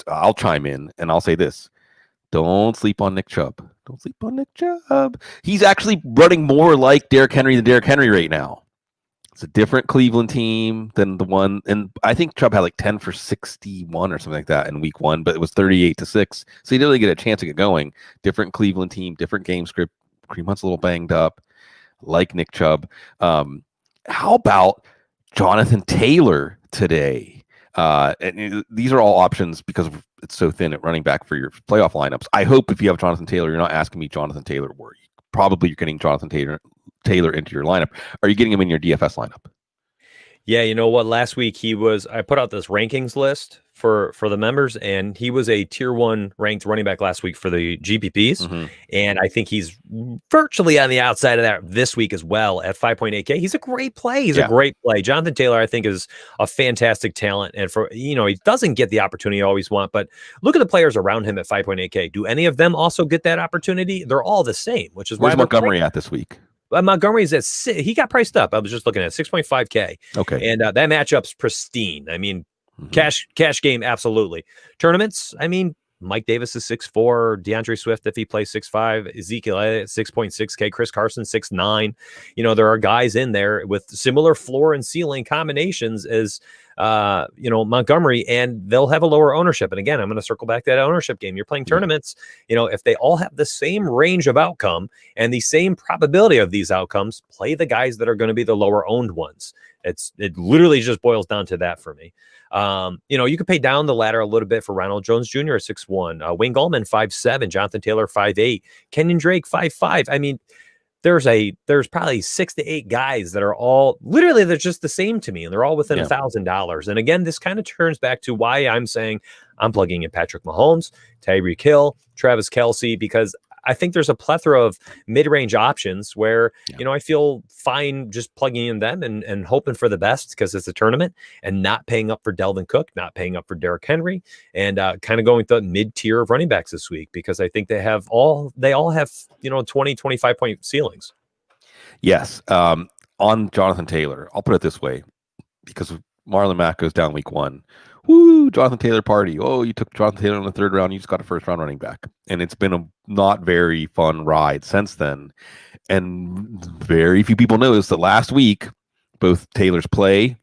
I'll chime in and I'll say this: don't sleep on Nick Chubb. Don't sleep on Nick Chubb. He's actually running more like Derrick Henry than Derrick Henry right now. It's a different Cleveland team than the one, and I think Chubb had like 10 for 61 or something like that in week 1, but it was 38-6. So he didn't really get a chance to get going. Different Cleveland team, different game script. Kareem Hunt's a little banged up, like Nick Chubb. How about Jonathan Taylor today? And these are all options because it's so thin at running back for your playoff lineups. I hope if you have Jonathan Taylor, you're not asking me Jonathan Taylor worry. Probably you're getting Jonathan Taylor into your lineup. Are you getting him in your DFS lineup? Yeah, you know what? Last week I put out this rankings list for the members, and he was a tier 1 ranked running back last week for the GPPs. Mm-hmm. And I think he's virtually on the outside of that this week as well at 5.8K. He's a great play. He's a great play. Jonathan Taylor, I think, is a fantastic talent. And he doesn't get the opportunity you always want, but look at the players around him at 5.8K. Do any of them also get that opportunity? They're all the same, which is where's Montgomery at this week? Montgomery's at he got priced up. I was just looking at 6.5K. Okay. And that matchup's pristine. I mean, cash game, absolutely. Tournaments, I mean, Mike Davis is 6'4", Deandre Swift, if he plays 6'5", Ezekiel Elliott 6.6K, Chris Carson 6'9". There are guys in there with similar floor and ceiling combinations as Montgomery, and they'll have a lower ownership. And again, I'm going to circle back to that ownership game. You're playing tournaments, if they all have the same range of outcome and the same probability of these outcomes, play the guys that are going to be the lower owned ones. It literally just boils down to that for me. You could pay down the ladder a little bit for Ronald Jones Jr. at 6'1", Wayne Gallman 5'7", Jonathan Taylor 5'8", Kenyon Drake 5'5". I mean, there's probably 6 to 8 guys that are all literally, they're just the same to me, and they're all within $1,000. And again, this kind of turns back to why I'm saying I'm plugging in Patrick Mahomes, Tyreek Hill, Travis Kelce, because I think there's a plethora of mid-range options where, I feel fine just plugging in them and hoping for the best because it's a tournament, and not paying up for Delvin Cook, not paying up for Derrick Henry, and kind of going to mid-tier of running backs this week because I think they all have, 20, 25 point ceilings. Yes. On Jonathan Taylor, I'll put it this way, because Marlon Mack goes down week 1. Woo, Jonathan Taylor party. Oh, you took Jonathan Taylor in the 3rd round. You just got a 1st round running back. And it's been a not very fun ride since then. And very few people noticed that last week, both Taylor's play,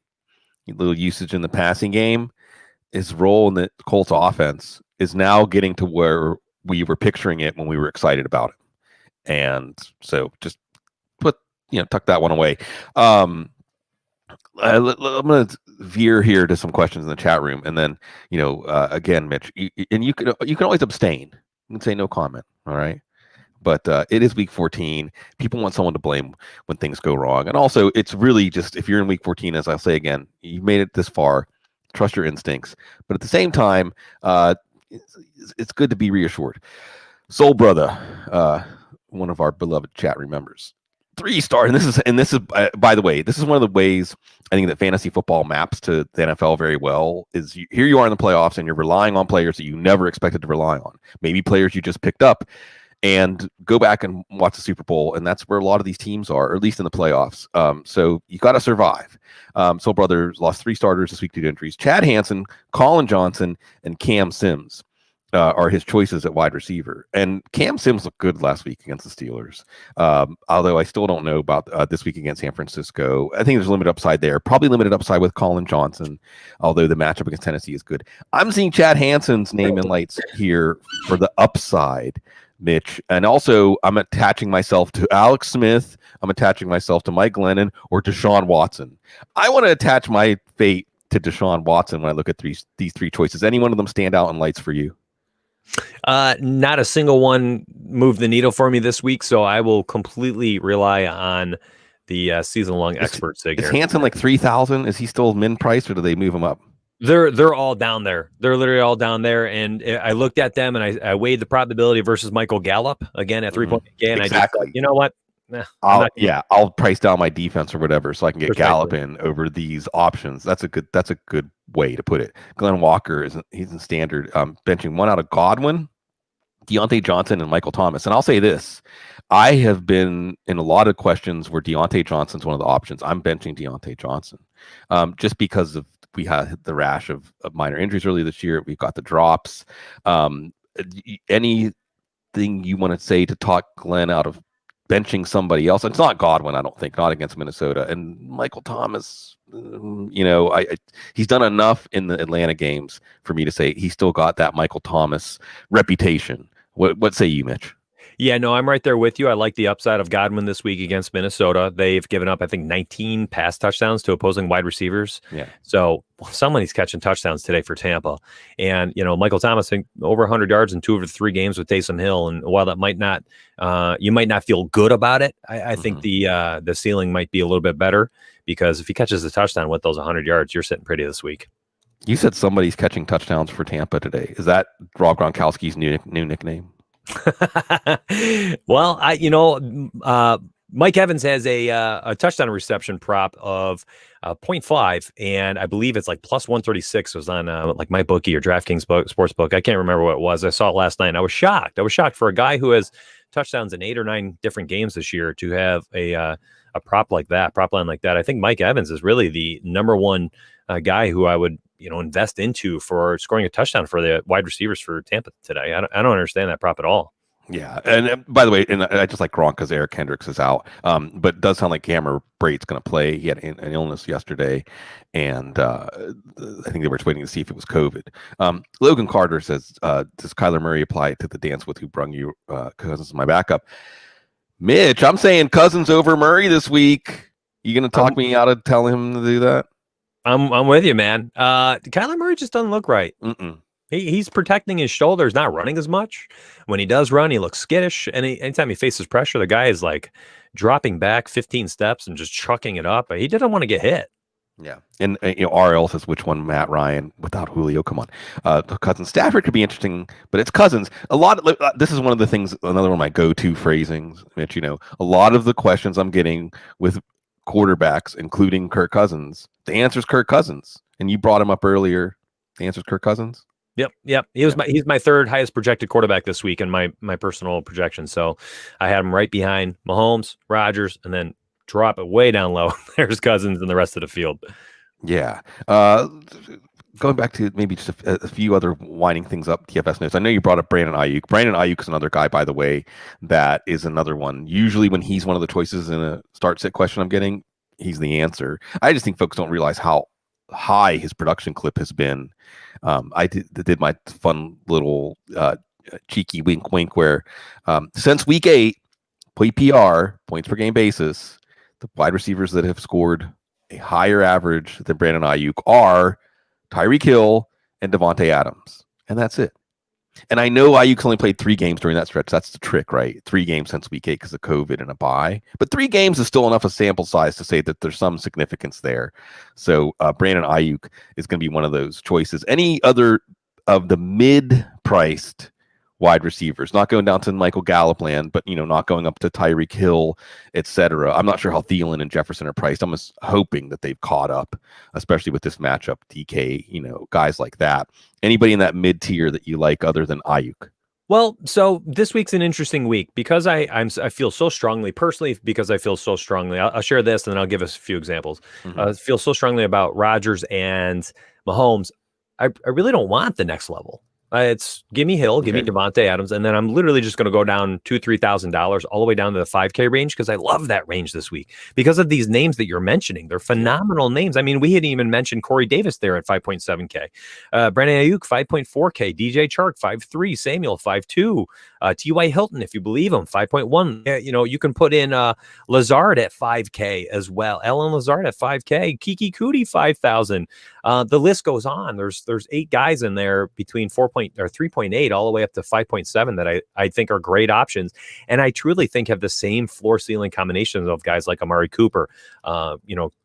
little usage in the passing game, his role in the Colts offense is now getting to where we were picturing it when we were excited about it. And so just tuck that one away. I'm going to veer here to some questions in the chat room, and then again, Mitch, you can always abstain. You can say no comment. All right, but it is week 14. People want someone to blame when things go wrong, and also it's really just, if you're in week 14, as I'll say again, you made it this far. Trust your instincts, but at the same time, it's good to be reassured. Soul Brother, one of our beloved chat room members, 3-star, and this is by the way, this is one of the ways I think that fantasy football maps to the NFL very well. Is here you are in the playoffs, and you're relying on players that you never expected to rely on, maybe players you just picked up, and go back and watch the Super Bowl, and that's where a lot of these teams are, or at least in the playoffs. So you got to survive. Soul Brothers lost 3 starters this week due to injuries. Chad Hansen, Colin Johnson, and Cam Sims are his choices at wide receiver. And Cam Sims looked good last week against the Steelers. Although I still don't know about this week against San Francisco. I think there's limited upside there. Probably limited upside with Colin Johnson, although the matchup against Tennessee is good. I'm seeing Chad Hansen's name in lights here for the upside, Mitch. And also, I'm attaching myself to Alex Smith. I'm attaching myself to Mike Glennon or Deshaun Watson. I want to attach my fate to Deshaun Watson when I look at these 3 choices. Any one of them stand out in lights for you? Not a single one moved the needle for me this week, so I will completely rely on the season-long experts. Is Hansen like 3,000? Is he still min price, or do they move him up? They're all down there. They're literally all down there. And I looked at them and I weighed the probability versus Michael Gallup again at 3.8K, and I just thought, you know what? I'll price down my defense or whatever so I can get Gallup Precisely. in over these options. That's a good way to put it. Glenn Walker he's in standard, benching one out of Godwin, Deontay Johnson, and Michael Thomas. And I'll say this, I have been in a lot of questions where Deontay Johnson's one of the options. I'm benching Deontay Johnson, just because we had the rash of minor injuries early this year. We've got the drops. Anything you want to say to talk Glenn out of benching somebody else? It's not Godwin, I don't think, not against Minnesota. And Michael Thomas, he's done enough in the Atlanta games for me to say he's still got that Michael Thomas reputation. What say you, Mitch? Yeah, no, I'm right there with you. I like the upside of Godwin this week against Minnesota. They've given up, I think, 19 pass touchdowns to opposing wide receivers. Yeah. So somebody's catching touchdowns today for Tampa. And, Michael Thomas, over 100 yards in 2 of the 3 games with Taysom Hill. And while that might not, you might not feel good about it, I think the ceiling might be a little bit better, because if he catches a touchdown with those 100 yards, you're sitting pretty this week. You said somebody's catching touchdowns for Tampa today. Is that Rob Gronkowski's new nickname? Well, Mike Evans has a touchdown reception prop of 0.5, and I believe it's like plus 136. It was on like my bookie or DraftKings sportsbook. I can't remember what it was. I saw it last night, and I was shocked. I was shocked for a guy who has touchdowns in 8 or 9 different games this year to have a prop line like that. I think Mike Evans is really the number one guy who I would invest into for scoring a touchdown for the wide receivers for Tampa today. I don't understand that prop at all. Yeah, and by the way, and I just like Gronk because Eric Hendricks is out, but it does sound like Cameron Brate's going to play. He had an illness yesterday, and I think they were just waiting to see if it was COVID. Logan Carter says, does Kyler Murray apply to the dance with who brung you Cousins as my backup? Mitch, I'm saying Cousins over Murray this week. You going to talk me out of telling him to do that? I'm with you, man. Kyler Murray just doesn't look right. He's protecting his shoulders, not running as much. When he does run, he looks skittish. And anytime he faces pressure, the guy is like dropping back 15 steps and just chucking it up. He didn't want to get hit. Yeah. And RL says, which one, Matt Ryan without Julio? Come on. Cousins. Stafford could be interesting, but it's Cousins. This is one of the things, another one of my go-to phrasings, Mitch, a lot of the questions I'm getting with quarterbacks, including Kirk Cousins, the answer is Kirk Cousins. And you brought him up earlier. The answer is Kirk Cousins. Yep. He's my 3rd highest projected quarterback this week in my personal projection. So I had him right behind Mahomes, Rodgers, and then drop it way down low. There's Cousins and the rest of the field. Yeah. Going back to maybe just a few other winding things up, TFS notes. I know you brought up Brandon Ayuk. Brandon Ayuk is another guy, by the way, that is another one. Usually when he's one of the choices in a start-sit question I'm getting, he's the answer. I just think folks don't realize how high his production clip has been. I did my fun little cheeky wink where since week 8, PPR, points per game basis, the wide receivers that have scored a higher average than Brandon Ayuk are Tyreek Hill and Devontae Adams. And that's it. And I know Ayuk's only played 3 games during that stretch. That's the trick, right? 3 games since week 8 because of COVID and a bye. But 3 games is still enough of sample size to say that there's some significance there. So Brandon Ayuk is going to be one of those choices. Any other of the mid-priced wide receivers, not going down to Michael Gallup land, but not going up to Tyreek Hill, etc. I'm not sure how Thielen and Jefferson are priced. I'm just hoping that they've caught up, especially with this matchup. DK, guys like that. Anybody in that mid tier that you like other than Ayuk? Well, so this week's an interesting week because I feel so strongly personally. Because I feel so strongly, I'll share this and then I'll give us a few examples. I feel so strongly about Rodgers and Mahomes. I really don't want the next level. It's give me Hill, give me Devontae Adams, and then I'm literally just going to go down $2,000-$3,000 all the way down to the 5K range because I love that range this week because of these names that you're mentioning. They're phenomenal names. I mean, we hadn't even mentioned Corey Davis there at 5.7K, Brandon Ayuk 5.4K, DJ Chark 5.3, Samuel 5.2, T.Y. Hilton, if you believe him, 5.1. You can put in Lazard at 5K as well. Ellen Lazard at 5K, Kiki Cootie 5,000. The list goes on. There's 8 guys in there between 3.8 all the way up to 5.7 that I think are great options. And I truly think have the same floor ceiling combinations of guys like Amari Cooper,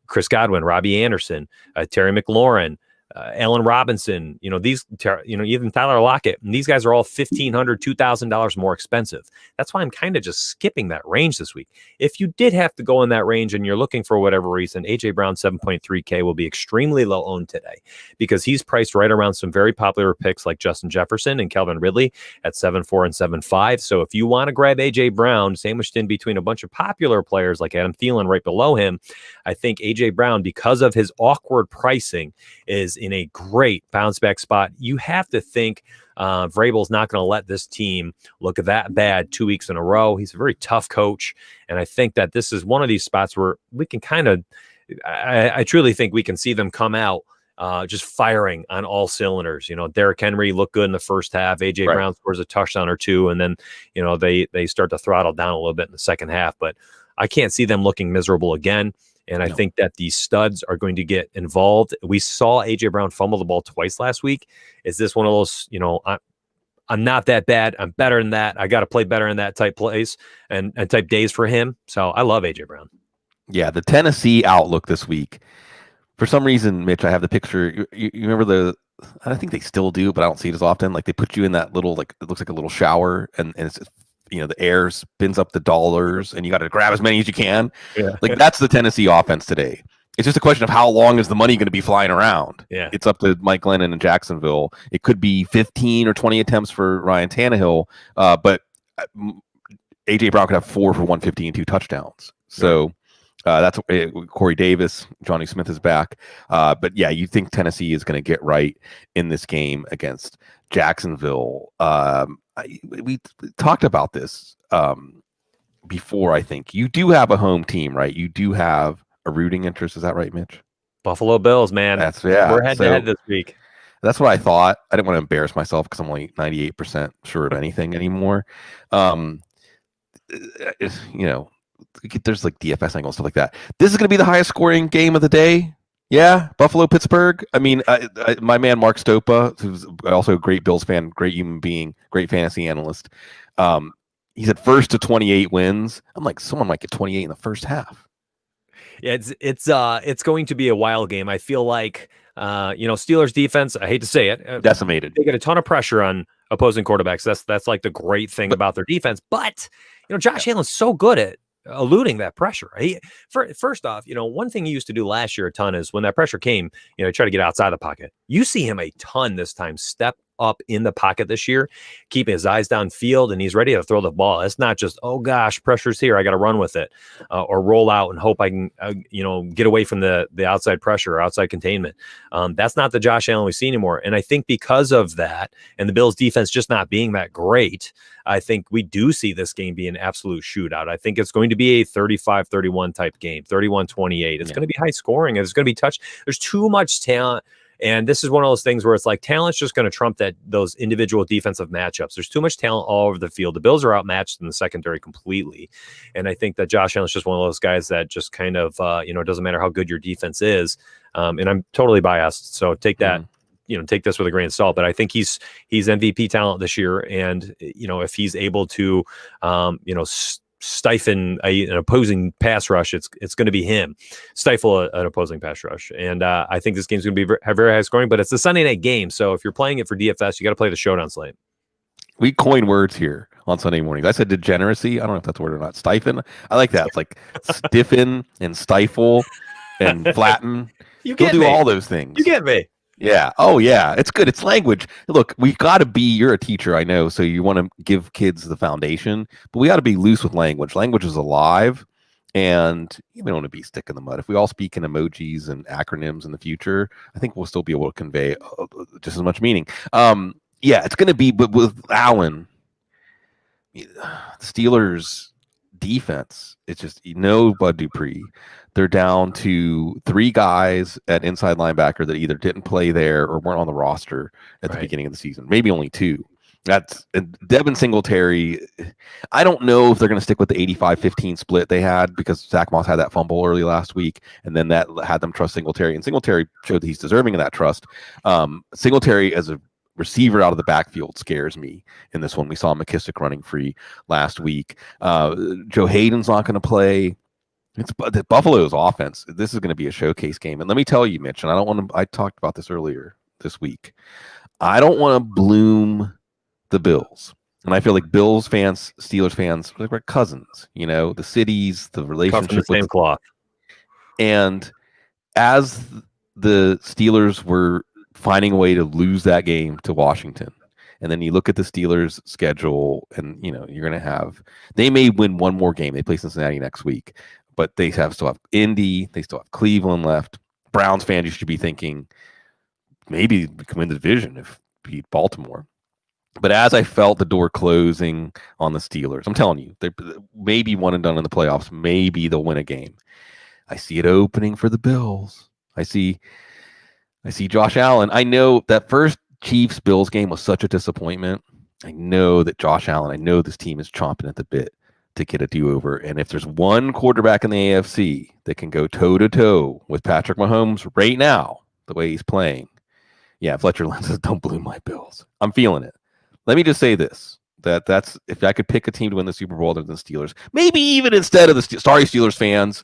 Chris Godwin, Robbie Anderson, Terry McLaurin, Allen Robinson, even Tyler Lockett. And these guys are all $1,500, $2,000 more expensive. That's why I'm kind of just skipping that range this week. If you did have to go in that range and you're looking for whatever reason, A.J. Brown 7.3K will be extremely low owned today because he's priced right around some very popular picks like Justin Jefferson and Calvin Ridley at 7.4 and 7.5. So if you want to grab A.J. Brown sandwiched in between a bunch of popular players like Adam Thielen right below him, I think A.J. Brown, because of his awkward pricing, is in a great bounce back spot. You have to think Vrabel's not going to let this team look that bad 2 weeks in a row. He's a very tough coach. And I think that this is one of these spots where we can I truly think we can see them come out just firing on all cylinders. Derrick Henry looked good in the first half. A.J. Brown scores a touchdown or two. And then, they start to throttle down a little bit in the second half. But I can't see them looking miserable again. And I think that these studs are going to get involved. We saw A.J. Brown fumble the ball twice last week. Is this one of those, I'm not that bad. I'm better than that. I got to play better in that type plays and type days for him. So I love A.J. Brown. Yeah, the Tennessee outlook this week. For some reason, Mitch, I have the picture. You remember I think they still do, but I don't see it as often. Like they put you in that little, it looks like a little shower and it's the air spins up the dollars and you got to grab as many as you can. Yeah. That's the Tennessee offense today. It's just a question of how long is the money going to be flying around. Yeah. It's up to Mike Glennon in Jacksonville. It could be 15 or 20 attempts for Ryan Tannehill, but A.J. Brown could have 4 for 150 and 2 touchdowns. So that's Corey Davis. Johnny Smith is back. But yeah, you think Tennessee is going to get right in this game against Jacksonville. We talked about this before. I think you do have a home team, right? You do have a rooting interest. Is that right, Mitch? Buffalo Bills, man. We're head to head this week. That's what I thought. I didn't want to embarrass myself because I'm only 98% sure of anything anymore. There's like DFS angles, stuff like that. This is going to be the highest scoring game of the day. Yeah, Buffalo, Pittsburgh. I mean, my man Mark Stopa, who's also a great Bills fan, great human being, great fantasy analyst. He's at first to 28 wins. I'm like, someone might get 28 in the first half. Yeah, it's going to be a wild game. I feel like Steelers defense, I hate to say it, decimated. They get a ton of pressure on opposing quarterbacks. That's like the great thing about their defense. But Josh Allen's so good at eluding that pressure. First off, one thing he used to do last year a ton is when that pressure came, try to get outside the pocket. You see him a ton this time step up in the pocket this year, keeping his eyes downfield, and he's ready to throw the ball. It's not just, oh gosh, pressure's here, I got to run with it, or roll out and hope I can, get away from the outside pressure or outside containment. That's not the Josh Allen we see anymore. And I think because of that, and the Bills defense just not being that great, I think we do see this game be an absolute shootout. I think it's going to be a 35-31 type game, 31-28. It's going to be high scoring. It's going to be touch. There's too much talent. And this is one of those things where it's like talent's just going to trump those individual defensive matchups. There's too much talent all over the field. The Bills are outmatched in the secondary completely. And I think that Josh Allen's just one of those guys that just kind of, it doesn't matter how good your defense is. And I'm totally biased. So take that, take this with a grain of salt. But I think he's MVP talent this year. And, if he's able to, stifle an opposing pass rush, it's going to be him. Stifle an opposing pass rush. And I think this game's going to be very high scoring, but it's a Sunday night game. So if you're playing it for DFS, you got to play the showdown slate. We coin words here on Sunday mornings. I said degeneracy. I don't know if that's a word or not. Stiffen. I like that. It's like stiffen and stifle and flatten. You'll do all those things. You get me. Yeah. Oh, yeah. It's good. It's language. Look, we got to be, you're a teacher, I know, so you want to give kids the foundation, but we got to be loose with language. Language is alive, and we don't want to be stick in the mud. If we all speak in emojis and acronyms in the future, I think we'll still be able to convey just as much meaning. Yeah, it's going to be, but with Allen, Steelers defense, it's just no Bud Dupree. They're down to 3 guys at inside linebacker that either didn't play there or weren't on the roster at the beginning of the season. Maybe only 2. And Devin Singletary. I don't know if they're going to stick with the 85-15 split they had because Zach Moss had that fumble early last week, and then that had them trust Singletary. And Singletary showed that he's deserving of that trust. Singletary as a receiver out of the backfield scares me in this one. We saw McKissick running free last week. Joe Hayden's not going to play. It's the Buffalo's offense. This is going to be a showcase game. And let me tell you, Mitch, and I talked about this earlier this week. I don't want to bloom the Bills. And I feel like Bills fans, Steelers fans, we're cousins, the cities, the relationship Cut from the same cloth. And as the Steelers were finding a way to lose that game to Washington, and then you look at the Steelers' schedule, and you're going to they may win one more game. They play Cincinnati next week, but they still have Indy, they still have Cleveland left. Browns fans, you should be thinking maybe we can win the division if we beat Baltimore. But as I felt the door closing on the Steelers, I'm telling you, they may be one and done in the playoffs. Maybe they'll win a game. I see it opening for the Bills. I see Josh Allen. I know that first Chiefs-Bills game was such a disappointment. I know that Josh Allen, I know this team is chomping at the bit to get a do-over. And if there's one quarterback in the AFC that can go toe-to-toe with Patrick Mahomes right now, the way he's playing, yeah, Fletcher Lynn says, don't bloom my Bills. I'm feeling it. Let me just say this, that's if I could pick a team to win the Super Bowl other than the Steelers, maybe even instead of the Steelers fans,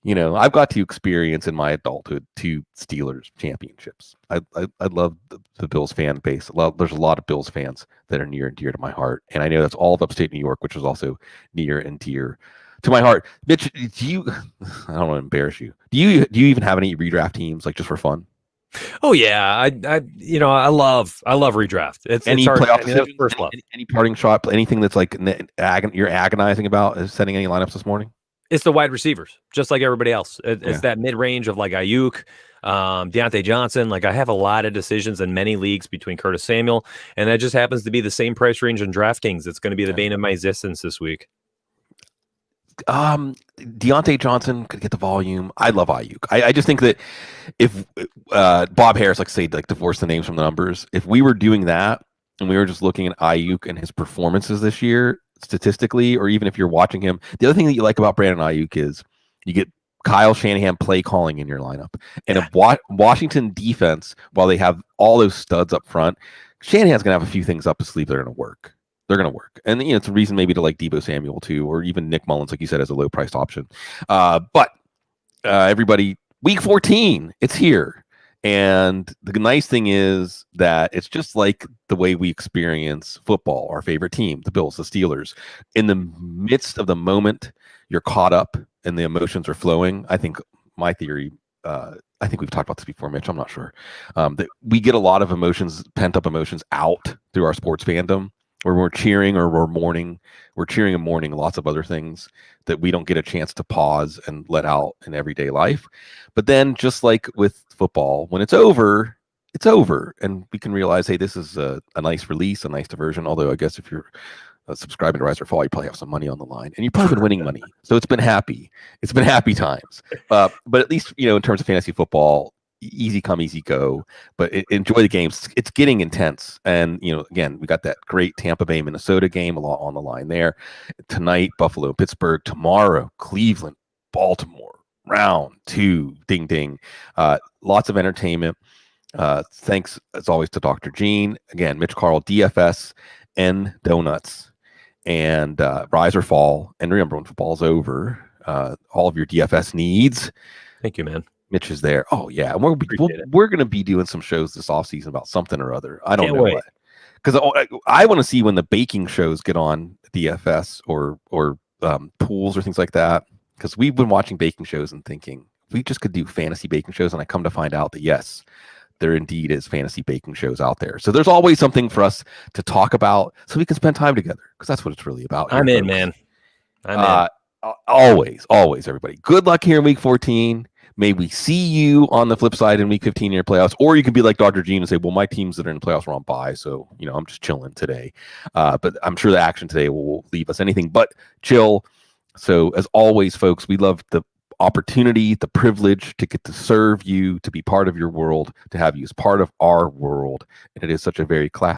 I've got to experience in my adulthood 2 Steelers championships. I love the Bills fan base. There's a lot of Bills fans that are near and dear to my heart, and I know that's all of upstate New York, which is also near and dear to my heart. Mitch, I don't want to embarrass you. Do you even have any redraft teams, like, just for fun? Oh yeah, I love redraft. It's playoff first love. Any parting shot? Anything that's like you're agonizing about is setting any lineups this morning? It's the wide receivers, just like everybody else. It's that mid range of like Ayuk, Deontay Johnson. Like I have a lot of decisions in many leagues between Curtis Samuel, and that just happens to be the same price range in DraftKings. It's going to be the bane of my existence this week. Deontay Johnson could get the volume. I love Ayuk. I just think that if Bob Harris, divorce the names from the numbers, if we were doing that and we were just looking at Ayuk and his performances this year statistically, or even if you're watching him, the other thing that you like about Brandon Ayuk is you get Kyle Shanahan play calling in your lineup. And if Washington defense, while they have all those studs up front, Shanahan's going to have a few things up his sleeve that are going to work. They're going to work. And, it's a reason maybe to like Deebo Samuel too, or even Nick Mullins, like you said, as a low priced option. But everybody, week 14, it's here. And the nice thing is that it's just like the way we experience football, our favorite team, the Bills, the Steelers. In the midst of the moment, you're caught up and the emotions are flowing. I think my theory, I think we've talked about this before, Mitch, I'm not sure, that we get a lot of emotions, pent-up emotions out through our sports fandom, where we're cheering or we're mourning. We're cheering and mourning lots of other things that we don't get a chance to pause and let out in everyday life. But then just like with football, when it's over, and we can realize, hey, this is a nice release, a nice diversion. Although I guess if you're subscribing to Rise or Fall, you probably have some money on the line, and you've probably been winning money. So it's been happy times. But at least, in terms of fantasy football, easy come, easy go, but enjoy the games. It's getting intense. And, again, we got that great Tampa Bay, Minnesota game on the line there. Tonight, Buffalo, Pittsburgh. Tomorrow, Cleveland, Baltimore, round 2, ding, ding. Lots of entertainment. Thanks, as always, to Dr. Gene. Again, Mitch Carl, DFS and Donuts. And Rise or Fall. And remember, when football's over, all of your DFS needs. Thank you, man. Mitch is there. Oh yeah, and we're going to be doing some shows this offseason about something or other. I don't know what, because I want to see when the baking shows get on DFS or pools or things like that. Because we've been watching baking shows and thinking we just could do fantasy baking shows, and I come to find out that yes, there indeed is fantasy baking shows out there. So there's always something for us to talk about, so we can spend time together, because that's what it's really about. I'm in, man. I'm in. Always, everybody. Good luck here in week 14. May we see you on the flip side in week 15 in your playoffs, or you can be like Dr. Gene and say, well, my teams that are in the playoffs are on bye, so, I'm just chilling today. But I'm sure the action today will leave us anything but chill. So as always, folks, we love the opportunity, the privilege to get to serve you, to be part of your world, to have you as part of our world. And it is such a very class